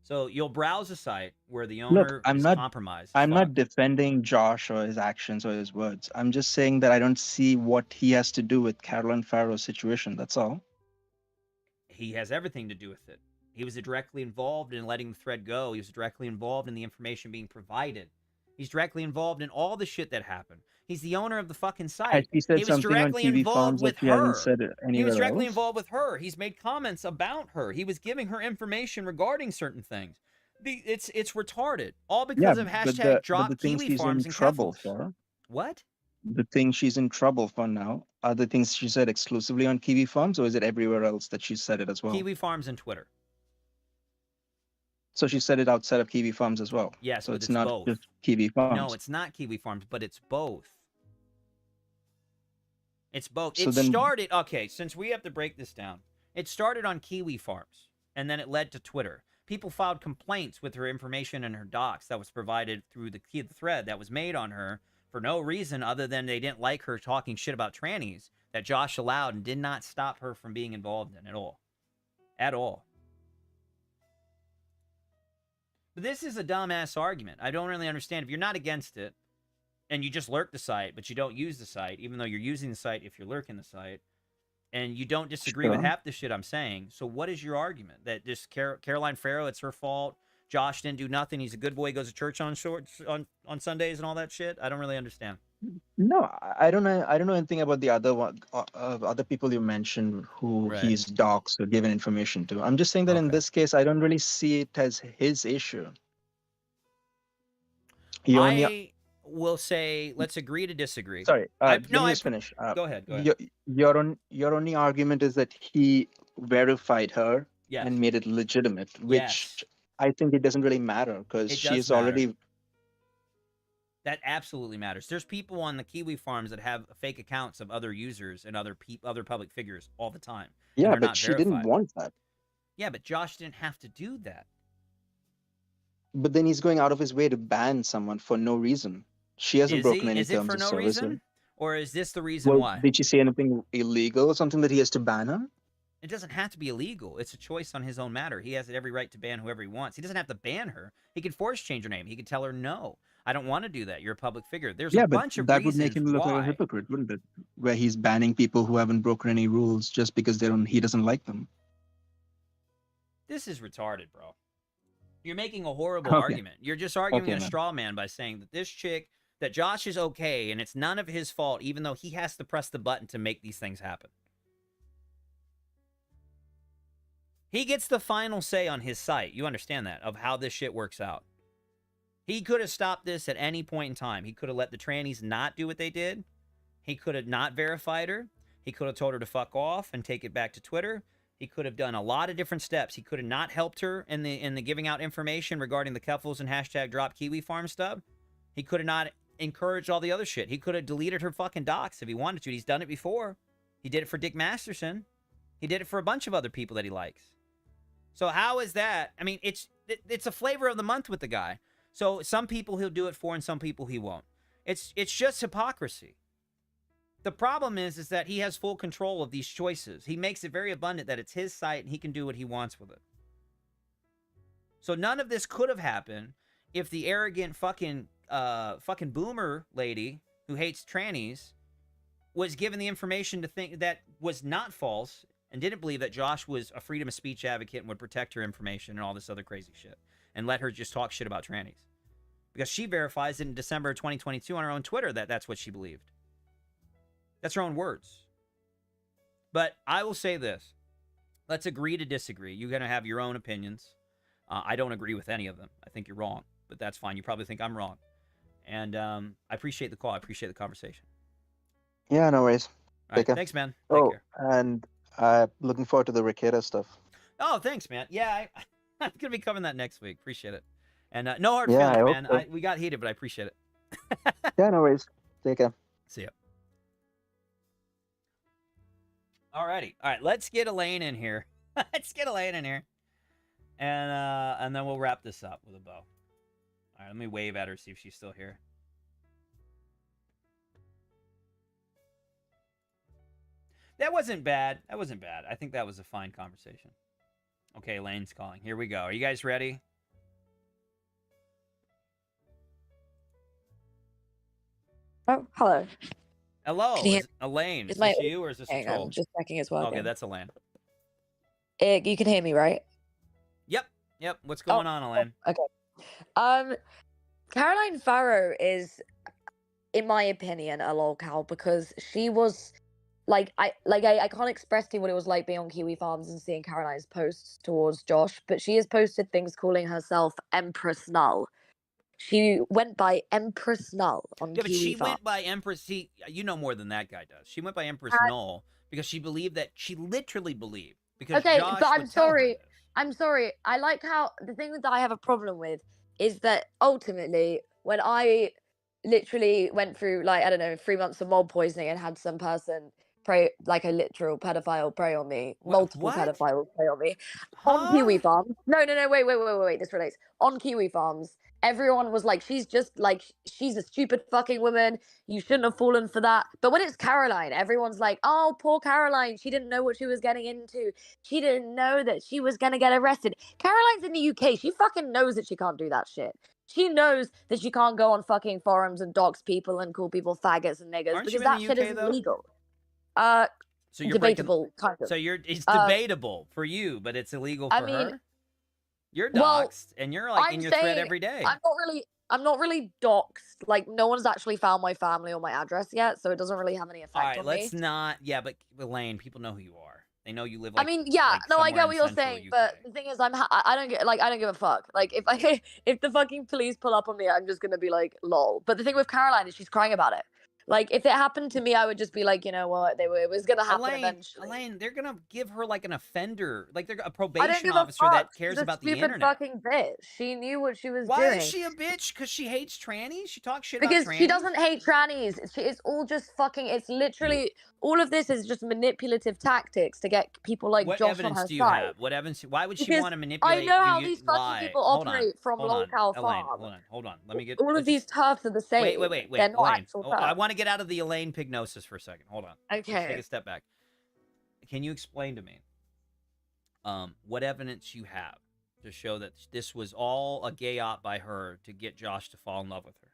So you'll browse a site where the owner Look, I'm is not. compromised. I'm Fuck. not defending Josh or his actions or his words. I'm just saying that I don't see what he has to do with Caroline Farrow's situation. That's all. He has everything to do with it. He was directly involved in letting the thread go. He was directly involved in the information being provided. He's directly involved in all the shit that happened. He's the owner of the fucking site. Has he said was something on directly TV involved Farms with that he her. hasn't said it He anywhere was directly else? involved with her. He's made comments about her. He was giving her information regarding certain things. It's retarded. All because of hashtag drop the things Kiwi she's Farms in and trouble Keffels. for. What? The thing she's in trouble for now are the things she said exclusively on Kiwi Farms, or is it everywhere else that she said it as well? Kiwi Farms and Twitter. So she said it outside of Kiwi Farms as well. Yes, so but it's it's not both. just Kiwi Farms. No, it's not Kiwi Farms, but it's both. It's both. So It then- started, okay, since we have to break this down, it started on Kiwi Farms, and then it led to Twitter. People filed complaints with her information and her docs that was provided through the thread that was made on her for no reason other than they didn't like her talking shit about trannies that Josh allowed and did not stop her from being involved in at all. At all. But this is a dumbass argument. I don't really understand. If you're not against it, and you just lurk the site, but you don't use the site, even though you're using the site if you're lurking the site, and you don't disagree with Sure. half the shit I'm saying, so what is your argument? That this Caroline Farrow, it's her fault, Josh didn't do nothing, he's a good boy, goes to church on Sundays and all that shit? I don't really understand. No, I don't know. I don't know anything about the other one, other people you mentioned who Right. he's doxed or given information to. I'm just saying that in Okay. this case, I don't really see it as his issue. He only, I will say, let's agree to disagree. sorry, let no, me I just finish. Go ahead. Go ahead. Your only argument is that he verified her Yes. and made it legitimate, which Yes. I think it doesn't really matter because It she does is already. That absolutely matters. There's people on the Kiwi Farms that have fake accounts of other users and other public figures all the time. Yeah, they're but not she didn't verified. want that. Yeah, but Josh didn't have to do that. But then he's going out of his way to ban someone for no reason. She hasn't broken any Is it terms for of no service. reason? Or is this the reason Well, why? did she say anything illegal or something that he has to ban her? It doesn't have to be illegal. It's a choice on his own matter. He has every right to ban whoever he wants. He doesn't have to ban her. He could force change her name. He could tell her, no, I don't want to do that. You're a public figure. There's Yeah, a but bunch of that would reasons make him look why. like a hypocrite, wouldn't it? Where he's banning people who haven't broken any rules just because he doesn't like them. This is retarded, bro. You're making a horrible Okay. argument. You're just arguing Okay, a man. straw man by saying that this chick, that Josh is okay, and it's none of his fault, even though he has to press the button to make these things happen. He gets the final say on his site. You understand that, of how this shit works out. He could have stopped this at any point in time. He could have let the trannies not do what they did. He could have not verified her. He could have told her to fuck off and take it back to Twitter. He could have done a lot of different steps. He could have not helped her in the giving out information regarding the Keffels and hashtag drop Kiwi Farm stuff. He could have not encouraged all the other shit. He could have deleted her fucking docs if he wanted to. He's done it before. He did it for Dick Masterson. He did it for a bunch of other people that he likes. So how is that? I mean, it's a flavor of the month with the guy. So some people he'll do it for and some people he won't. It's just hypocrisy. The problem is that he has full control of these choices. He makes it very abundant that it's his site and he can do what he wants with it. So none of this could have happened if the arrogant fucking boomer lady who hates trannies was given the information to think that was not false and didn't believe that Josh was a freedom of speech advocate and would protect her information and all this other crazy shit and let her just talk shit about trannies. Because she verifies it in December of 2022 on her own Twitter that that's what she believed. That's her own words. But I will say this. Let's agree to disagree. You're going to have your own opinions. I don't agree with any of them. I think you're wrong, but that's fine. You probably think I'm wrong. And I appreciate the call. I appreciate the conversation. Yeah, no worries. All right, Take care. thanks, man. Take Oh, care. and looking forward to the Ricada stuff. Oh, thanks, man. Yeah, I'm going to be covering that next week. Appreciate it. And no hard Yeah, I feelings, hope man. so. We got heated, but I appreciate it. Yeah, no worries. Take care. See ya. Alrighty. All right, let's get Elaine in here. Let's get Elaine in here. And then we'll wrap this up with a bow. All right, let me wave at her, see if she's still here. That wasn't bad. That wasn't bad. I think that was a fine conversation. Okay, Elaine's calling. Here we go. Are you guys ready? Oh, hello. Hello, Can you hear- is Elaine. Is is my- this you or is this a Hang troll? on, just checking as well. Okay, that's Elaine. You can hear me, right? Yep. What's going on, Elaine? Okay. Caroline Farrow is, in my opinion, a lolcow because she was I can't express to you what it was like being on Kiwi Farms and seeing Caroline's posts towards Josh, but she has posted things calling herself Empress Null. She went by Empress Null on Yeah, but Kiwi she Farms. went by Empress. See, you know more than that guy does. She went by Empress Null because she believed that she literally believed because Okay, Josh but I'm would tell her sorry. this. I'm sorry. I like how the thing that I have a problem with is that ultimately, when I literally went through, like, I don't know, 3 months of mold poisoning and had some person prey, like a literal pedophile prey on me, multiple what? pedophiles prey on me on Kiwi Farms. No, wait. This relates. On Kiwi Farms, everyone was like, she's a stupid fucking woman. You shouldn't have fallen for that. But when it's Caroline, everyone's like, oh, poor Caroline. She didn't know what she was getting into. She didn't know that she was going to get arrested. Caroline's in the UK. She fucking knows that she can't do that shit. She knows that she can't go on fucking forums and dox people and call people faggots and niggers Aren't you because in that the shit UK, is though? illegal. So you're breaking- Debatable, kind of. So it's Uh, debatable for you, but it's illegal for I mean, her. You're well, doxxed, and you're like in your thread saying every day. I'm not really doxxed. Like, no one's actually found my family or my address yet, so it doesn't really have any effect All right, on let's me. not. Yeah, but Elaine, people know who you are. They know you live. I Like, mean, yeah, like no, I somewhere get in what you're central saying, UK. but the thing is, I don't give a fuck. Like, if I if the fucking police pull up on me, I'm just gonna be like, lol. But the thing with Caroline is she's crying about it. Like, if it happened to me, I would just be like, you know what, it was gonna happen eventually. Elaine, they're gonna give her like an offender, like they're a I don't probation give a officer fuck. that She's cares a about the stupid internet. fucking bitch. She knew what she was Why doing. is she a bitch? Because she hates trannies? She talks shit Because about trannies? she doesn't hate trannies. It's all just fucking. It's literally all of this is just manipulative tactics to get people like What Josh on evidence her do you side. have? What evidence? Why would she Because want to manipulate? I know how you? these fucking Why? people Hold on, operate from hold on, Lolcow Elaine, Farm. hold on. Let me get All of let's these just- turfs are the same. Wait, They're not Elaine. actual Oh, I turfs. want to get out of the Elaine Pignosis for a second. Hold on. Let's take Okay. a step back. Can you explain to me what evidence you have to show that this was all a gay op by her to get Josh to fall in love with her?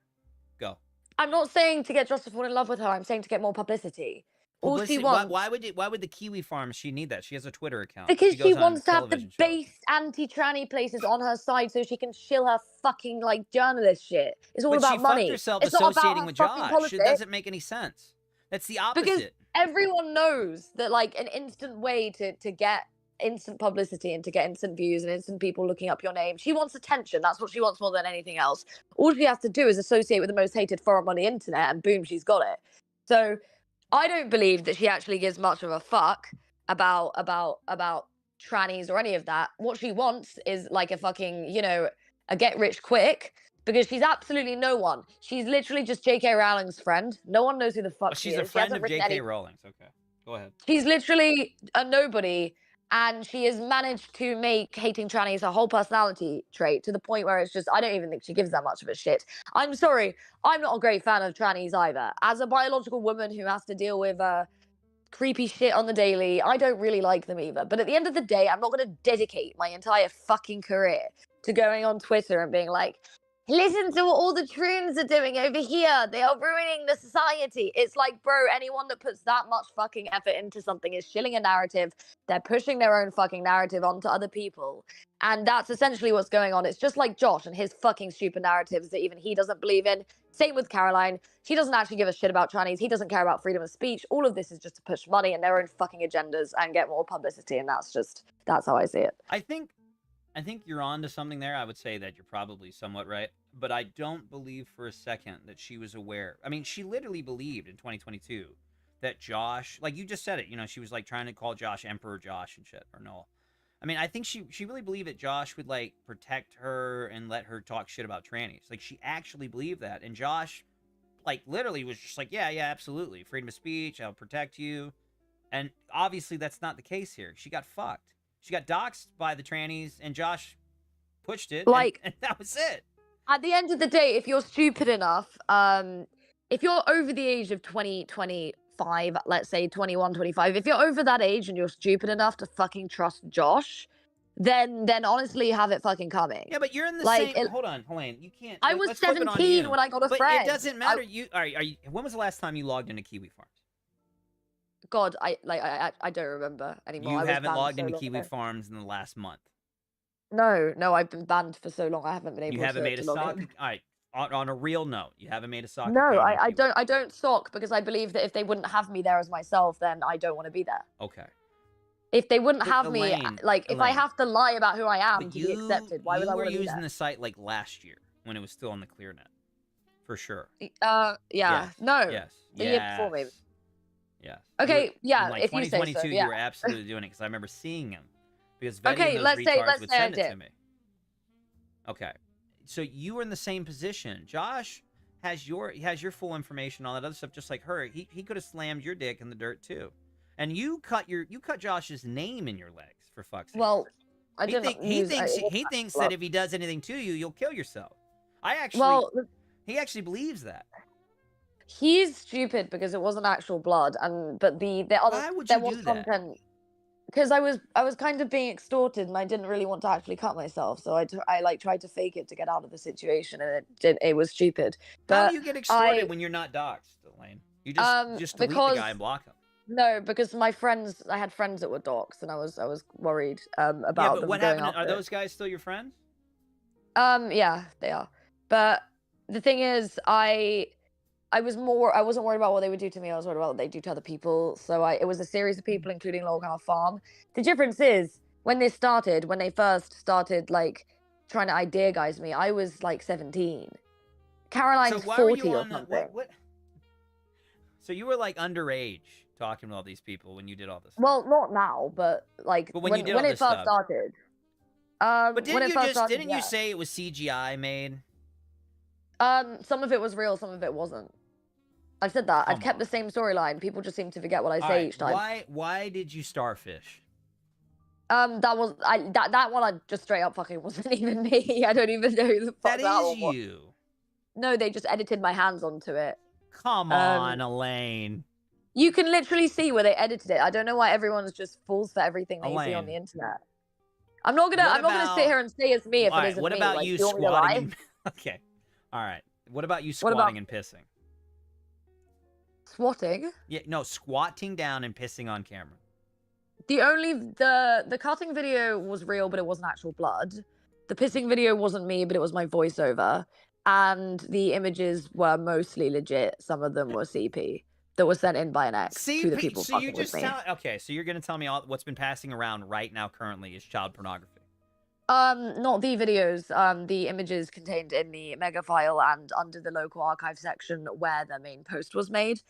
Go. I'm not saying to get Josh to fall in love with her. I'm saying to get more publicity. All she Publicity- wants. Why would the Kiwi Farm? She need that. She has a Twitter account. Because she goes on wants to have the television shows. base anti-tranny places on her side so she can shill her fucking like journalist shit. It's all But about she money. fucked herself It's not about associating her with fucking Josh. politics. It doesn't make any sense. That's the opposite. Because everyone knows that like an instant way to get instant publicity and to get instant views and instant people looking up your name. She wants attention. That's what she wants more than anything else. All she has to do is associate with the most hated forum on the internet and boom, she's got it. So I don't believe that she actually gives much of a fuck about trannies or any of that. What she wants is like a fucking, you know, a get rich quick because she's absolutely no one. She's literally just J.K. Rowling's friend. No one knows who the fuck she she's is. a She friend hasn't of written J.K. any- Rowling's. Okay, go ahead. She's literally a nobody, and she has managed to make hating trannies her whole personality trait to the point where it's just, I don't even think she gives that much of a shit. I'm sorry, I'm not a great fan of trannies either. As a biological woman who has to deal with creepy shit on the daily, I don't really like them either. But at the end of the day, I'm not going to dedicate my entire fucking career to going on Twitter and being like, Listen to what all the troons are doing over here. They are ruining the society. It's like, bro, anyone that puts that much fucking effort into something is shilling a narrative. They're pushing their own fucking narrative onto other people. And that's essentially what's going on. It's just like Josh and his fucking stupid narratives that even he doesn't believe in. Same with Caroline. She doesn't actually give a shit about trannies. He doesn't care about freedom of speech. All of this is just to push money and their own fucking agendas and get more publicity. And that's how I see it. I think you're on to something there. I would say that you're probably somewhat right, but I don't believe for a second that she was aware. I mean, she literally believed in 2022 that Josh, like you just said it, you know, she was like trying to call Josh Emperor Josh and shit, or no. I mean, I think she really believed that Josh would like protect her and let her talk shit about trannies. Like she actually believed that. And Josh like literally was just like, yeah, absolutely. Freedom of speech, I'll protect you. And obviously that's not the case here. She got fucked. She got doxxed by the trannies, and Josh pushed it, like, and that was it. At the end of the day, if you're stupid enough, if you're over the age of 20, 25, let's say 21, 25, if you're over that age and you're stupid enough to fucking trust Josh, then honestly have it fucking coming. Yeah, but you're in the like, same. Hold on, Helene. You can't. I was 17 when I got a friend. It doesn't matter. Are you? When was the last time you logged into Kiwi Farms? God, I don't remember anymore. You haven't logged into Kiwi Farms in the last month. No, I've been banned for so long. I haven't been able to. You haven't made a log sock. in. All right. On a real note, you haven't made a sock. No, I don't sock because I believe that if they wouldn't have me there as myself, then I don't want to be there. Okay. If they wouldn't have Elaine, me, like if I have to lie about who I am to be accepted, why would I want to be there? You were using the site like last year when it was still on the ClearNet, for sure. Yeah. Yes. No. Yes. The year before maybe. Yes. Okay. Yeah. In like if you say so. 2022, Yeah. you were absolutely doing it because I remember seeing him because Vetty Okay, and those let's say retards would I send it did. to me. Okay. So you were in the same position. Josh has your full information, all that other stuff, just like her. He could have slammed your dick in the dirt too, and you cut Josh's name in your legs for fuck's sake. Well, I he didn't. he thinks that if he does anything to you, you'll kill yourself. He actually believes that. He's stupid because it wasn't actual blood, but the other Why would there you was do that? content. Because I was kind of being extorted and I didn't really want to actually cut myself, so I like tried to fake it to get out of the situation, and it was stupid. But How do you get extorted when you're not doxxed, Elaine? You just delete the guy and block him. No, because I had friends that were doxxed, and I was worried about Yeah, but them what going happened? Are after it. those guys still your friends? Yeah, they are. But the thing is, I wasn't worried about what they would do to me. I was worried about what they do to other people. So it was a series of people, including Lolcow Farm. The difference is when they first started like trying to idea guys me, I was like 17. Caroline's 40 or something. What? So you were like underage talking to all these people when you did all this. Well, not now, but like when it first started. But didn't yeah. you say it was CGI made? Some of it was real, some of it wasn't. I've said that. I've kept the same storyline. People just seem to forget what I say each time. Why did you starfish? That one I just straight up fucking wasn't even me. I don't even know who the fuck that is one was. you. No, they just edited my hands onto it. Come on, Elaine. You can literally see where they edited it. I don't know why everyone's just falls for everything they see on the internet. I'm not gonna sit here and say it's me if it isn't me. What about like, you do want me to lie? squatting? Okay. All right. What about you squatting and pissing? Squatting? Yeah, no, squatting down and pissing on camera. The cutting video was real, but it wasn't actual blood. The pissing video wasn't me, but it was my voiceover. And the images were mostly legit. Some of them were CP that were sent in by an ex to the people so you fucking just with me. okay, so you're gonna tell me what's been passing around right now currently is child pornography. Not the videos, the images contained in the mega file and under the local archive section where the main post was made.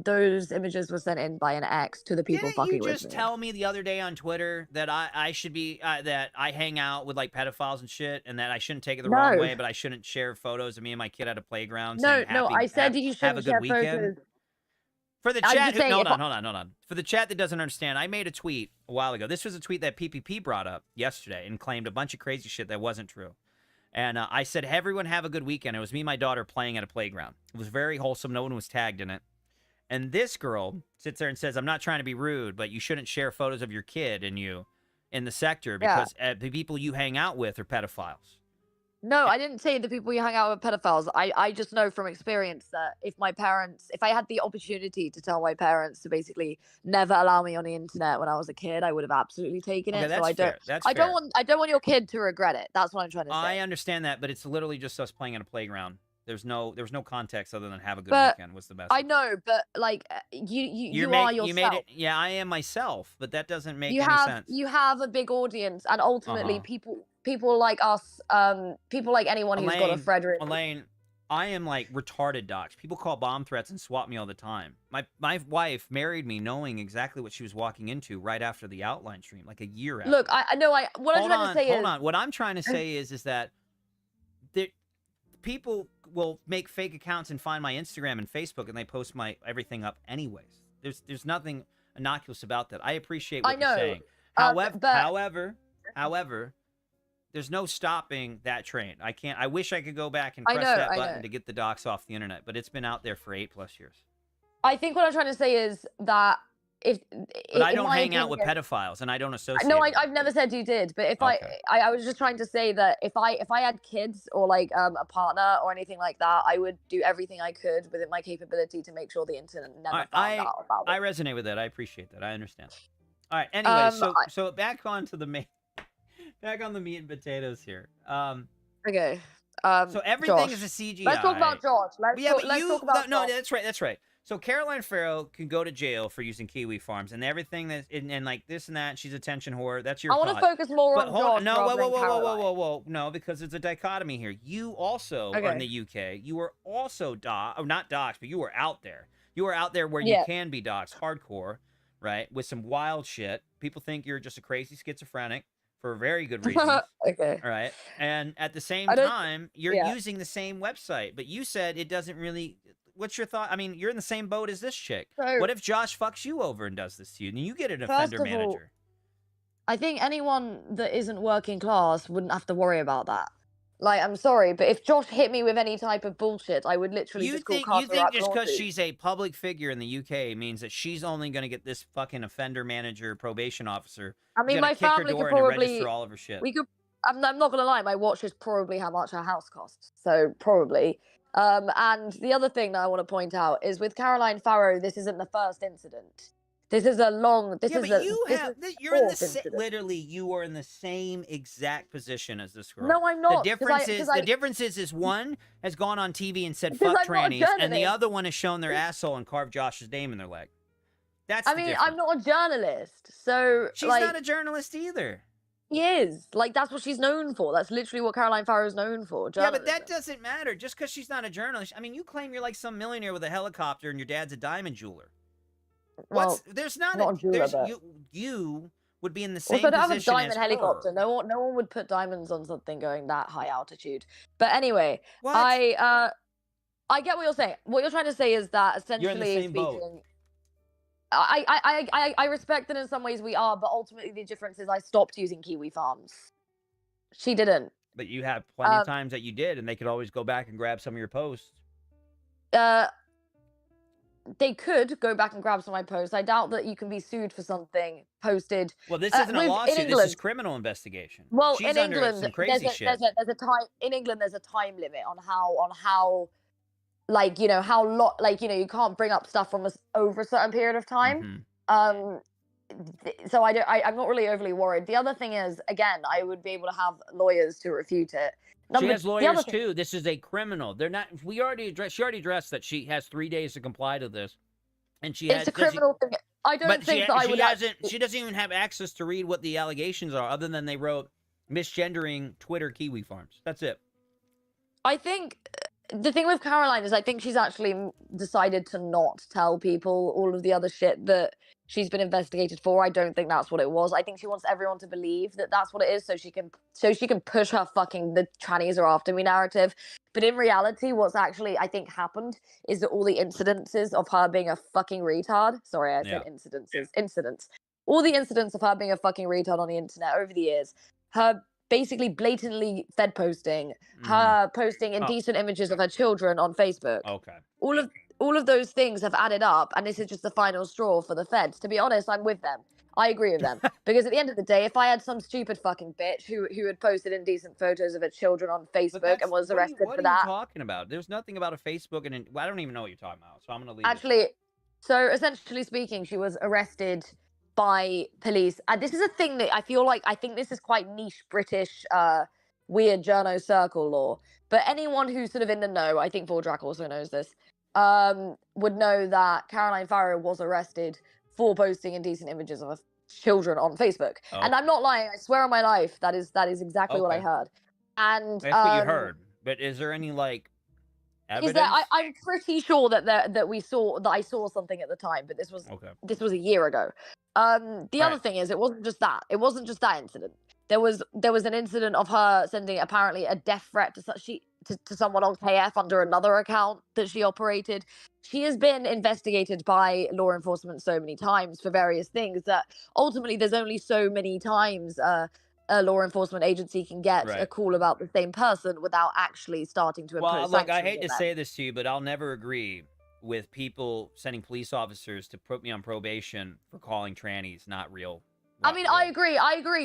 Those images were sent in by an ex to the people fucking with me. Didn't you just tell me the other day on Twitter that I should be that I hang out with like pedophiles and shit, and that I shouldn't take it the wrong way, but I shouldn't share photos of me and my kid at a playground? No, saying, I said you shouldn't have a good share weekend. photos. For the I'm chat, just saying, hold on. For the chat that doesn't understand, I made a tweet a while ago. This was a tweet that PPP brought up yesterday and claimed a bunch of crazy shit that wasn't true. And I said, hey, everyone have a good weekend. It was me and my daughter playing at a playground. It was very wholesome. No one was tagged in it. And this girl sits there and says, I'm not trying to be rude, but you shouldn't share photos of your kid and you in the sector because the people you hang out with are pedophiles. No, I didn't say the people you hang out with are pedophiles. I just know from experience that if I had the opportunity to tell my parents to basically never allow me on the internet when I was a kid, I would have absolutely taken Okay, it. So that's I don't, fair. That's I don't fair. want, I don't want your kid to regret it. That's what I'm trying to I say. understand that, but it's literally just us playing on a playground. There was no context other than have a good But weekend was the best. I know, but like you are yourself. You made it. Yeah, I am myself, but that doesn't make You any have sense. you have a big audience, and ultimately Uh-huh. people like us, people like anyone who's got a Frederick. Elaine, I am like retarded docs. People call bomb threats and swap me all the time. My wife married me knowing exactly what she was walking into right after the outline stream, like a year after. Look, I know. What I'm trying to say is. Hold on. What I'm trying to say is that people will make fake accounts and find my Instagram and Facebook, and they post my everything up anyways. There's nothing innocuous about that. I appreciate what you're saying. However, there's no stopping that train. I wish I could go back and press that button to get the docs off the internet, but it's been out there for 8+ years. I think what I'm trying to say is that but I don't hang out with pedophiles, and I don't associate. No, I've never said you did, but if I was just trying to say that if I had kids or like a partner or anything like that, I would do everything I could within my capability to make sure the internet never found out about it. I resonate with that. I appreciate that. I understand. All right. Anyway, so back on to the main, back on the meat and potatoes here. Okay. So everything Josh. is a CGI. Let's talk about Josh. Let's talk about no, Josh. that's right. So Caroline Farrow can go to jail for using Kiwi Farms and everything that and like this and that. She's attention whore. That's your. I want to focus more on Josh. No, whoa, no, because it's a dichotomy here. You also are in the UK. You were also not doxxed, but you were out there. You were out there where you can be doxxed, hardcore, right? With some wild shit. People think you're just a crazy schizophrenic for very good reasons. Okay. All right. And at the same time, you're using the same website, but you said it doesn't really. What's your thought? I mean, you're in the same boat as this chick. So, what if Josh fucks you over and does this to you, and you get an offender manager? I think anyone that isn't working class wouldn't have to worry about that. Like, I'm sorry, but if Josh hit me with any type of bullshit, I would literally just call You think just because she's a public figure in the UK means that she's only going to get this fucking offender manager, probation officer? I mean, my family could probably register all of her shit. We could. I'm not gonna lie. My watch is probably how much her house costs. So probably. And the other thing that I want to point out is with Caroline Farrow, this isn't the first incident. This is a long. You're in the literally. You are in the same exact position as this girl. No, I'm not. The difference is one has gone on TV and said fuck trannies, and the other one has shown their asshole and carved Josh's name in their leg. That's. I mean, I'm not a journalist, so she's not a journalist either. He is. Like, that's what she's known for. That's literally what Caroline Farrow is known for. Yeah, but that doesn't matter. Just because she's not a journalist. I mean, you claim you're like some millionaire with a helicopter and your dad's a diamond jeweler. Well, there's not a jeweler, you would be in the same position. Also, I have a diamond as helicopter. Her. No one would put diamonds on something going that high altitude. But anyway, what? I get what you're saying. What you're trying to say is that essentially you're in the same boat. I respect that in some ways we are, but ultimately the difference is I stopped using Kiwi Farms. She didn't. But you have plenty of times that you did, and they could always go back and grab some of your posts. They could go back and grab some of my posts. I doubt that you can be sued for something posted. Well, this isn't a lawsuit. This is criminal investigation. Well, she's in England, there's a time. In England, there's a time limit on how. Like, you know, you can't bring up stuff from over a certain period of time. Mm-hmm. So I'm not really overly worried. The other thing is, again, I would be able to have lawyers to refute it. She has lawyers too. This is a criminal. They're not. She already addressed that she has 3 days to comply to this, and it's a criminal thing. I don't think that I would. She doesn't even have access to read what the allegations are, other than they wrote misgendering Twitter Kiwi Farms. That's it. I think. The thing with Caroline is I think she's actually decided to not tell people all of the other shit that she's been investigated for. I don't think that's what it was. I think she wants everyone to believe that that's what it is so she can push her fucking the trannies are after me narrative. But in reality, what's actually I think happened is that all the incidences of her being a fucking retard. Sorry, I said incidents. All the incidents of her being a fucking retard on the internet over the years, her basically blatantly fed posting, her posting indecent images of her children on Facebook. Okay. All all of those things have added up, and this is just the final straw for the feds. To be honest, I'm with them. I agree with them because at the end of the day, if I had some stupid fucking bitch who had posted indecent photos of her children on Facebook and was arrested what for are that, you talking about? There's nothing about a Facebook and I don't even know what you're talking about. So I'm gonna leave. actually, so essentially speaking, she was arrested by police. And this is a thing that I feel like I think this is quite niche British, weird journo circle law. But anyone who's sort of in the know, I think Vordrak also knows this, would know that Caroline Farrow was arrested for posting indecent images of her children on Facebook. Oh. And I'm not lying. I swear on my life, that is exactly what I Okay. heard. And That's what you heard. But is there any like evidence? is that I'm pretty sure that I saw something at the time, but this was a year ago. The other thing is, it wasn't just that. It wasn't just that incident. There was an incident of her sending apparently a death threat to someone on KF under another account that she operated. She has been investigated by law enforcement so many times for various things that ultimately there's only so many times a law enforcement agency can get a call about the same person without actually starting to impose Well, look, I sanctions hate on to them. say this to you, but I'll never agree with people sending police officers to put me on probation for calling trannies not real. I mean, I agree.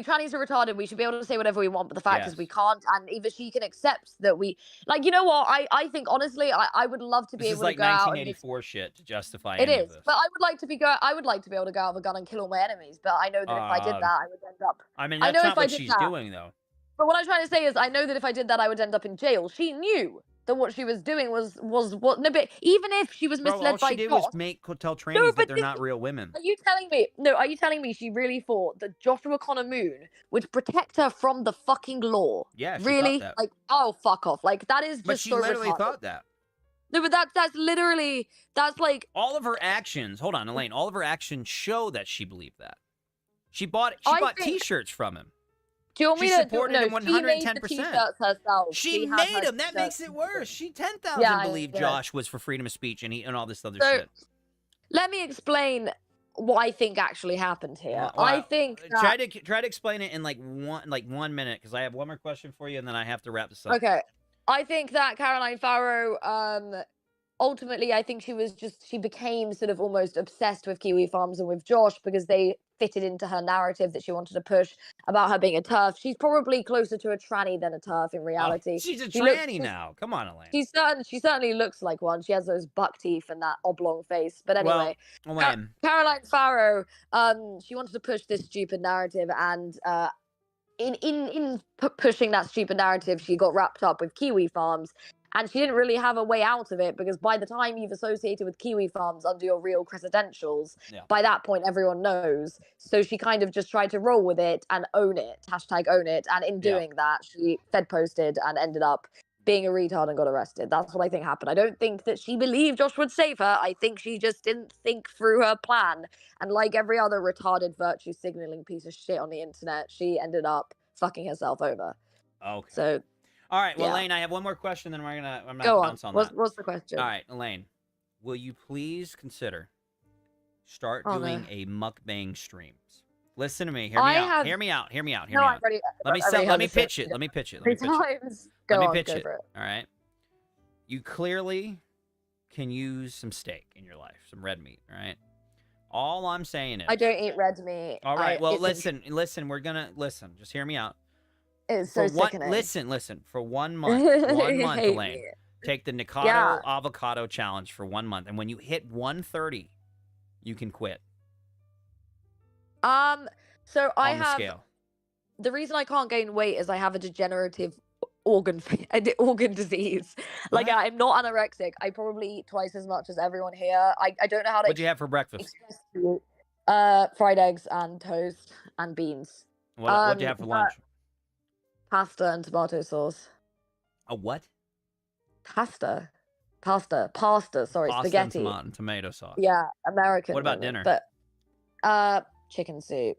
Trannies are retarded. We should be able to say whatever we want, but the fact is we can't. And either she can accept that we, like, you know what? I think, honestly, I would love to be This able is like to go out and 1984 shit to justify it any of is, this. but I would like to be able to go out with a gun and kill all my enemies. But I know that if I did that, I would end up. I mean, I that's know not if I what did she's that- doing, though. But what I'm trying to say is, I know that if I did that, I would end up in jail. She knew that what she was doing was what. No, but even if she was Bro, misled all by she did Josh, was tell trannies that but they're this not real women. Are you telling me she really thought that Joshua Connor Moon would protect her from the fucking law? Yeah, she really? thought that. Like, oh, fuck off! Like, that is just But she so literally retarded. thought that. No, but that's like all of her actions. Hold on, Elaine. All of her actions show that she believed that. She bought T-shirts from him. Do you want me She to? supported him 110%. She made the t-shirts herself. She had made her him. That t-shirts. makes it worse. She 10,000 Yeah, I believed know. Josh was for freedom of speech and all this other So, shit. let me explain what I think actually happened here. Well, I think that... try to explain it in like 1 minute because I have one more question for you and then I have to wrap this up. Okay. I think that Caroline Farrow, ultimately, I think she became sort of almost obsessed with Kiwi Farms and with Josh because they fitted into her narrative that she wanted to push about her being a TERF. She's probably closer to a tranny than a TERF in reality. She's a She tranny now. Come on, Elaine. She certainly looks like one. She has those buck teeth and that oblong face. But anyway, Well, Elaine. Caroline Farrow, she wanted to push this stupid narrative, and in pushing that stupid narrative, she got wrapped up with Kiwi Farms, and she didn't really have a way out of it because by the time you've associated with Kiwi Farms under your real credentials, by that point everyone knows. So she kind of just tried to roll with it and own it, #own it, and in doing that, she Fed posted and ended up being a retard and got arrested. That's what I think happened. I don't think that she believed Josh would save her. I think she just didn't think through her plan. And like every other retarded virtue signaling piece of shit on the internet, she ended up fucking herself over. Okay. So, all right. Well, yeah. Elaine, I have one more question, then I'm gonna Go on. bounce on What's that. the question? All right, Elaine, will you please start doing a mukbang streams? Listen to me. Hear me out. Hear me out. Hear me out. Hear me out. Let me pitch it. Let me pitch it. Let me pitch it. Go Let on, me pitch go it. for it. All right. You clearly can use some steak in your life, some red meat. All right. All I'm saying is I don't eat red meat. All right. Well, it's listen. We're gonna listen. Just hear me out. It's so sickening. Listen. For 1 month, Elaine, take the Nikado avocado challenge for 1 month, and when you hit 130, you can quit. So I on the have scale. the reason I can't gain weight is I have a degenerative organ disease. Like, I'm not anorexic. I probably eat twice as much as everyone here. I don't know how to. What'd you have for breakfast? express to you. Fried eggs and toast and beans. What'd you have for lunch? Pasta and tomato sauce. A what? Pasta. Sorry, Pasta spaghetti. and tomato sauce. Yeah, American. What about women, dinner? But chicken soup.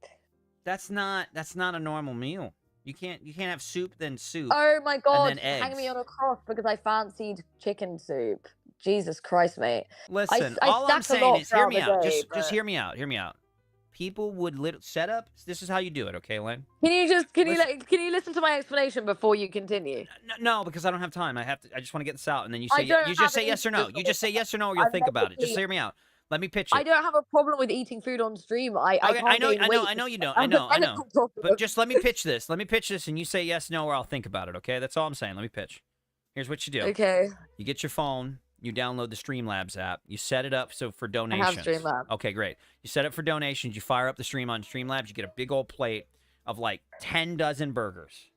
That's not a normal meal. You can't have soup then soup. Oh my god! And then Hang me eggs. on a cross because I fancied chicken soup. Jesus Christ, mate. Listen, I all I'm stack a saying lot is hear me throughout out. the day, Just but- hear me out. Hear me out. people would set up. This is how you do it, okay, Len? Can you Listen- can you listen to my explanation before you continue? No, because I don't have time. I just want to get this out, and then you I say don't you just have say an yes or eating no. You just say yes or no, or you'll I'm think about it. Just basically- hear me out. Let me pitch I it. don't have a problem with eating food on stream. I Okay, can't I know, gain I know, weight. I know you don't. I I have know, a I know. medical problem. But just let me pitch this. Let me pitch this, and you say yes, no, or I'll think about it. Okay, that's all I'm saying. Let me pitch. Here's what you do. Okay. You get your phone. You download the Streamlabs app. You set it up so for I donations. have Streamlabs. Okay, great. You set it for donations. You fire up the stream on Streamlabs. You get a big old plate of like 10 dozen burgers,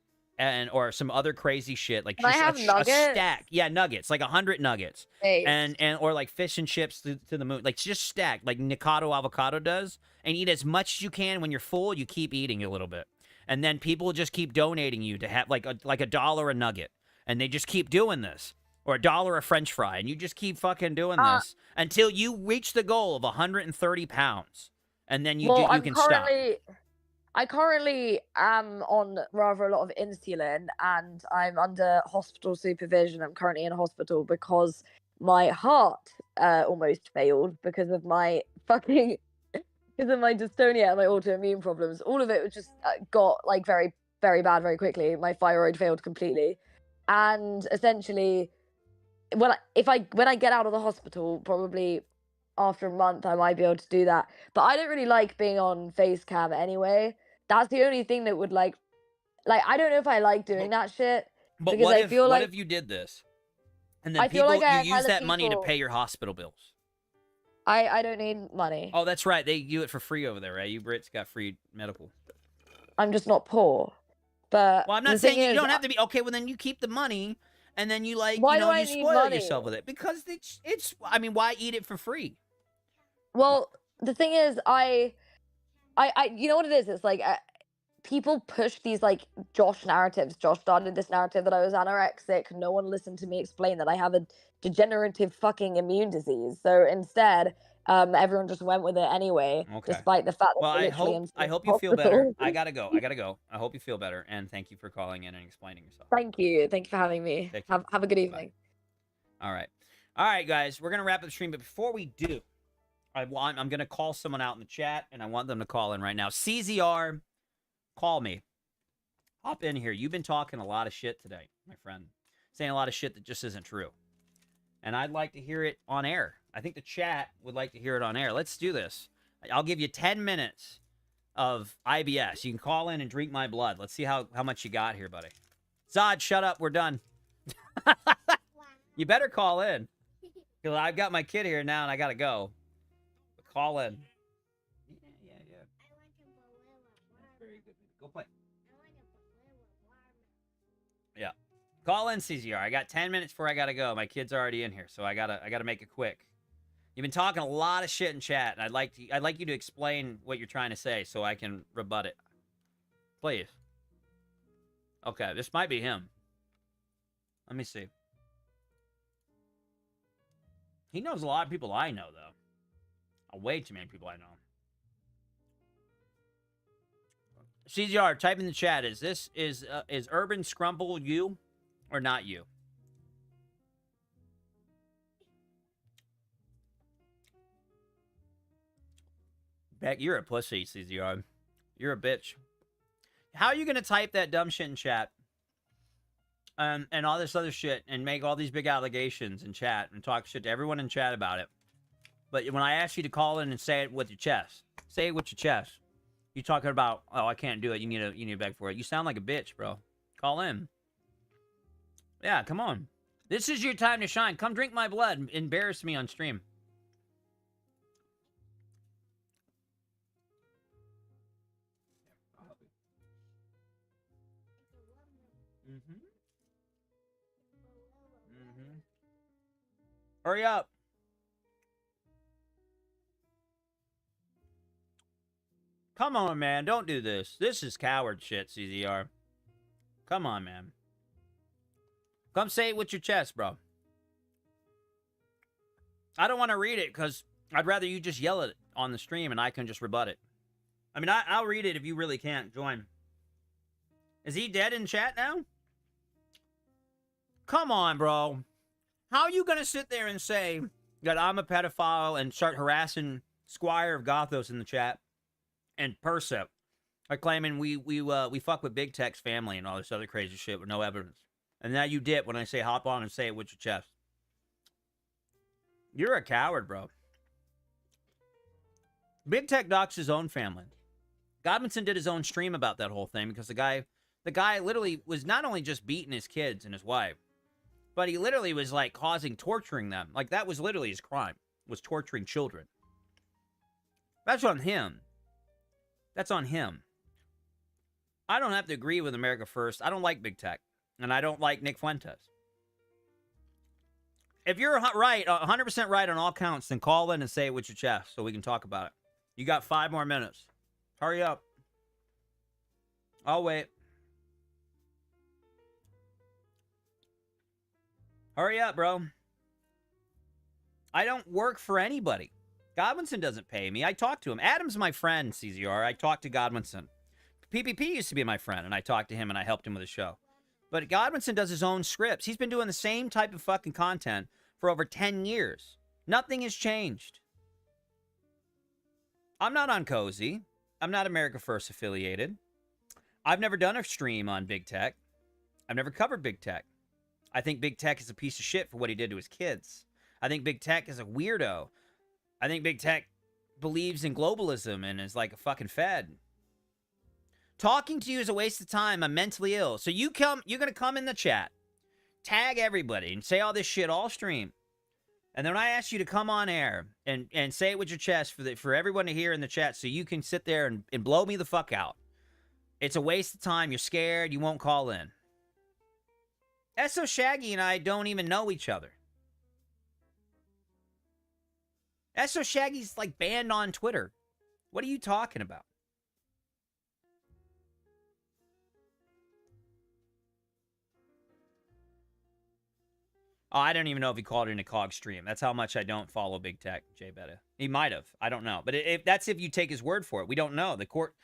or some other crazy shit like Can I just have a nuggets? stack. Yeah, nuggets, like 100 nuggets, Hey. and or like fish and chips to the moon, like just stacked like Nikado Avocado does, and eat as much as you can. When you're full, you keep eating a little bit, and then people just keep donating you to have like $1 a nugget, and they just keep doing this. Or $1 a French fry, and you just keep fucking doing this until you reach the goal of 130 pounds, and then you can stop. I currently am on rather a lot of insulin, and I'm under hospital supervision. I'm currently in a hospital because my heart almost failed because of my fucking because of my dystonia and my autoimmune problems. All of it was just got like very, very bad very quickly. My thyroid failed completely, and essentially. When I get out of the hospital, probably after a month, I might be able to do that. But I don't really like being on face cam anyway. That's the only thing that would like I don't know if I like doing that shit. But because I feel what like if you did this, and then I feel people like I you use hella that money to people- pay your hospital bills? I don't need money. Oh, that's right. They do it for free over there, right? You Brits got free medical. I'm just not poor. But Well, I'm the not thing saying you is, don't have to be. Okay, well then you keep the money, and then you like Why you do know I you need spoil money? yourself with it because it's. I mean, why eat it for free? Well, the thing is, I you know what it is? It's like people push these like Josh narratives. Josh started this narrative that I was anorexic. No one listened to me explain that I have a degenerative fucking immune disease. So instead, everyone just went with it anyway, Okay. despite the fact that Well, we're I literally in hope you feel better. hospital. I gotta go. I hope you feel better, and thank you for calling in and explaining yourself. Thank you for having me. Take care. Have a good evening. All right, guys. We're gonna wrap up the stream, but before we do, I'm gonna call someone out in the chat, and I want them to call in right now. CZR, call me. Hop in here. You've been talking a lot of shit today, my friend. Saying a lot of shit that just isn't true, and I'd like to hear it on air. I think the chat would like to hear it on air. Let's do this. I'll give you 10 minutes of IBS. You can call in and drink my blood. Let's see how much you got here, buddy. Zod, shut up. We're done. You better call in. Because I've got my kid here now and I got to go. But call in. Yeah. Very good. Go play. Yeah. Call in, CZR. I got 10 minutes before I got to go. My kid's already in here, so I gotta make it quick. You've been talking a lot of shit in chat, and I'd like you to explain what you're trying to say so I can rebut it. Please. Okay, this might be him. Let me see. He knows a lot of people I know, though. Way too many people I know. CZR, type in the chat. Is Urban Scrumble you or not you? Beck, you're a pussy, CZR. You're a bitch. How are you gonna type that dumb shit in chat? And all this other shit and make all these big allegations in chat and talk shit to everyone in chat about it. But when I ask you to call in and say it with your chest, say it with your chest. You talking about, oh, I can't do it. You need to beg for it. You sound like a bitch, bro. Call in. Yeah, come on. This is your time to shine. Come drink my blood. Embarrass me on stream. Hurry up. Come on, man. Don't do this. This is coward shit, CZR. Come on, man. Come say it with your chest, bro. I don't want to read it because I'd rather you just yell it on the stream and I can just rebut it. I mean, I'll read it if you really can't join. Is he dead in chat now? Come on, bro. How are you going to sit there and say that I'm a pedophile and start harassing Squire of Gothos in the chat and Percep are claiming we fuck with Big Tech's family and all this other crazy shit with no evidence. And now you dip when I say hop on and say it with your chest. You're a coward, bro. Big Tech docs his own family. Godwinson did his own stream about that whole thing because the guy literally was not only just beating his kids and his wife, but he literally was like torturing them. Like that was literally his crime, was torturing children. That's on him. That's on him. I don't have to agree with America First. I don't like Big Tech. And I don't like Nick Fuentes. If you're right, 100% right on all counts, then call in and say it with your chest so we can talk about it. You got 5 more minutes. Hurry up. I'll wait. Hurry up, bro. I don't work for anybody. Godwinson doesn't pay me. I talk to him. Adam's my friend, CZR. I talk to Godwinson. PPP used to be my friend, and I talked to him, and I helped him with the show. But Godwinson does his own scripts. He's been doing the same type of fucking content for over 10 years. Nothing has changed. I'm not on Cozy. I'm not America First affiliated. I've never done a stream on Big Tech. I've never covered Big Tech. I think Big Tech is a piece of shit for what he did to his kids. I think Big Tech is a weirdo. I think Big Tech believes in globalism and is like a fucking fed. Talking to you is a waste of time. I'm mentally ill. So you're going to come in the chat, tag everybody, and say all this shit all stream. And then when I ask you to come on air and say it with your chest for everyone to hear in the chat so you can sit there and blow me the fuck out. It's a waste of time. You're scared. You won't call in. SO Shaggy and I don't even know each other. SO Shaggy's like banned on Twitter. What are you talking about? Oh, I don't even know if he called it in a COG stream. That's how much I don't follow Big Tech, Jay Betta. He might have. I don't know. But that's if you take his word for it. We don't know. The court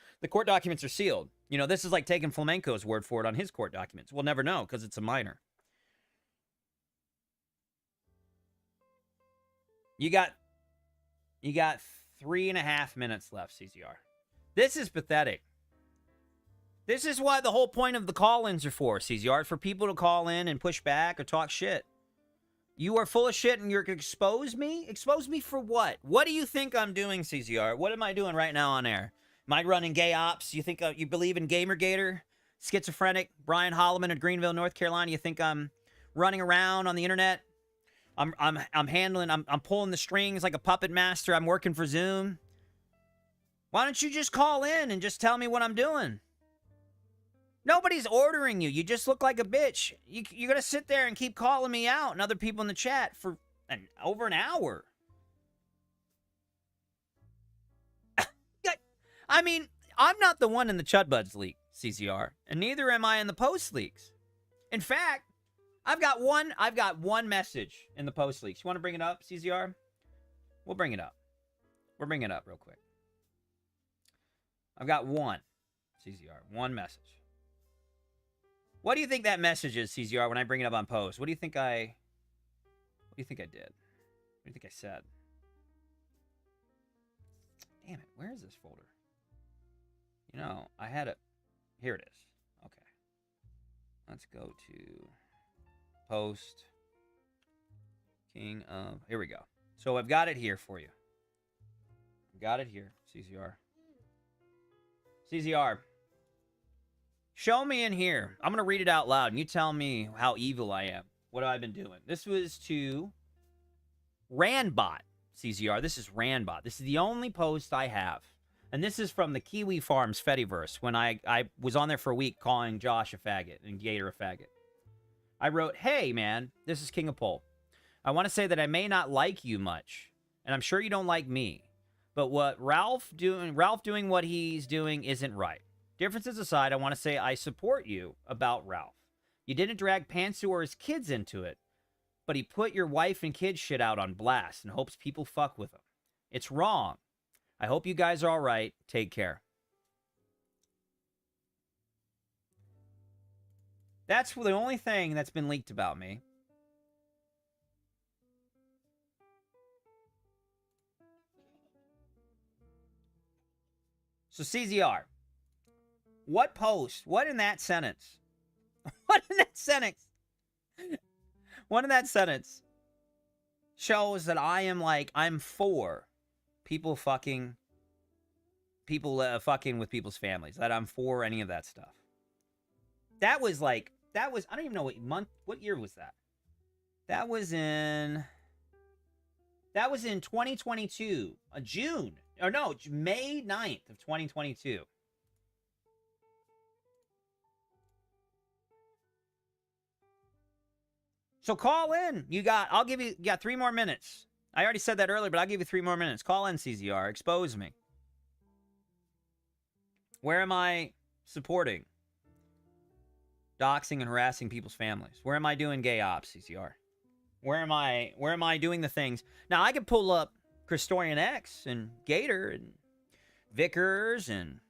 documents are sealed. You know, this is like taking Flamenco's word for it on his court documents. We'll never know because it's a minor. You got 3.5 minutes left, CZR. This is pathetic. This is what the whole point of the call-ins are for, CZR, for people to call in and push back or talk shit. You are full of shit and you're going to expose me? Expose me for what? What do you think I'm doing, CZR? What am I doing right now on air? Am I running gay ops? You think you believe in Gamergator? Schizophrenic? Brian Holloman in Greenville, North Carolina? You think I'm running around on the internet? I'm pulling the strings like a puppet master. I'm working for Zoom. Why don't you just call in and just tell me what I'm doing? Nobody's ordering you. You just look like a bitch. You're going to sit there and keep calling me out and other people in the chat for over an hour. I mean, I'm not the one in the Chud Buds leak, CZR, and neither am I in the post leaks. In fact, I've got one message in the post leaks. You want to bring it up, CZR? We'll bring it up. We'll bring it up real quick. I've got one, CZR, one message. What do you think that message is, CZR, when I bring it up on post? What do you think I did? What do you think I said? Damn it, where is this folder? You know, I had it. Here it is. Okay. Let's go to post. King of... Here we go. So I've got it here for you. Got it here, CZR. CZR. Show me in here. I'm going to read it out loud, and you tell me how evil I am. What have I been doing? This was to Randbot, CZR. This is Randbot. This is the only post I have. And this is from the Kiwi Farms Fediverse when I was on there for a week calling Josh a faggot and Gator a faggot. I wrote, hey, man, this is King of Pole. I want to say that I may not like you much, and I'm sure you don't like me. But what Ralph doing what he's doing isn't right. Differences aside, I want to say I support you about Ralph. You didn't drag Pantsu or his kids into it, but he put your wife and kids shit out on blast and hopes people fuck with him. It's wrong. I hope you guys are all right. Take care. That's the only thing that's been leaked about me. So CZR, what post, what in that sentence, what in that sentence, what in that sentence shows that I am like, I'm for people fucking with people's families, that I'm for any of that stuff. That was, I don't even know what year was that? That was in 2022, June, or no, May 9th of 2022. So call in. You got 3 more minutes. I already said that earlier, but I'll give you 3 more minutes. Call in, CZR. Expose me. Where am I supporting doxing and harassing people's families? Where am I doing gay ops, CZR? Where am I doing the things? Now, I could pull up Christorian X and Gator and Vickers and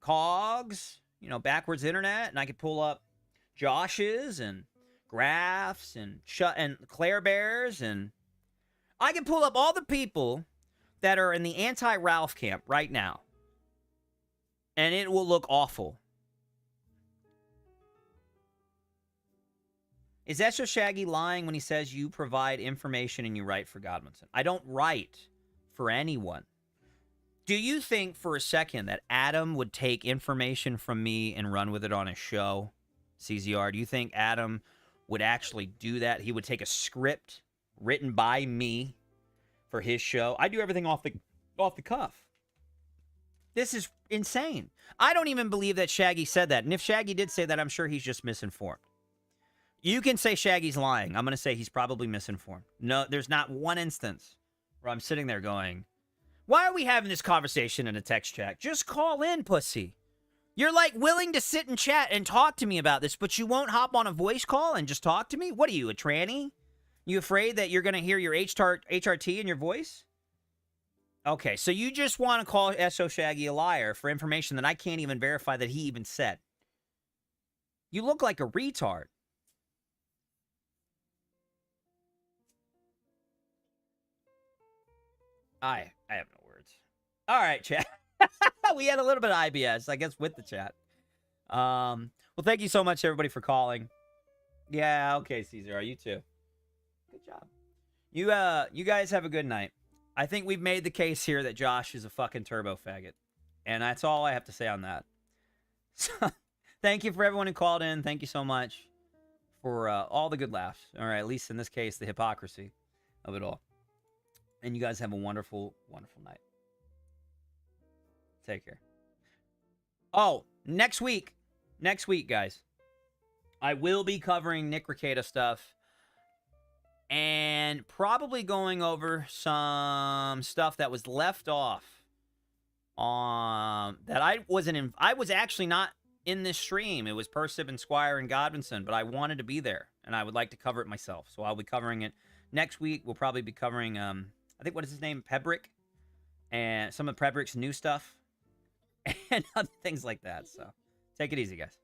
Cogs, backwards internet, and I could pull up Josh's and Graphs and Claire Bears, and I can pull up all the people that are in the anti-Ralph camp right now, and it will look awful. Is Esho Shaggy lying when he says you provide information and you write for Godwinson? I don't write for anyone. Do you think for a second that Adam would take information from me and run with it on his show, CZR? Do you think Adam would actually do that? He would take a script written by me for his show? I do everything off the cuff. This is insane. I don't even believe that Shaggy said that. And if Shaggy did say that, I'm sure he's just misinformed. You can say Shaggy's lying. I'm going to say he's probably misinformed. No, there's not one instance where I'm sitting there going, why are we having this conversation in a text chat? Just call in, pussy. You're like willing to sit and chat and talk to me about this, but you won't hop on a voice call and just talk to me? What are you, a tranny? You afraid that you're going to hear your HRT in your voice? Okay, so you just want to call Esho Shaggy a liar for information that I can't even verify that he even said. You look like a retard. I have no words. All right, chat. We had a little bit of IBS, I guess, with the chat. Well, thank you so much, everybody, for calling. Yeah, okay, Caesar, you too. Good job. You guys have a good night. I think we've made the case here that Josh is a fucking turbo faggot. And that's all I have to say on that. So, thank you for everyone who called in. Thank you so much for all the good laughs. All right, at least in this case, the hypocrisy of it all. And you guys have a wonderful, wonderful night. Take care. Oh, next week, guys, I will be covering Nick Rekieta stuff and probably going over some stuff that was left off that I wasn't in. I was actually not in this stream. It was Persib and Squire and Godwinson, but I wanted to be there and I would like to cover it myself. So I'll be covering it next week. We'll probably be covering, I think, what is his name? Pebrick, and some of Pebrick's new stuff and other things like that. So take it easy, guys.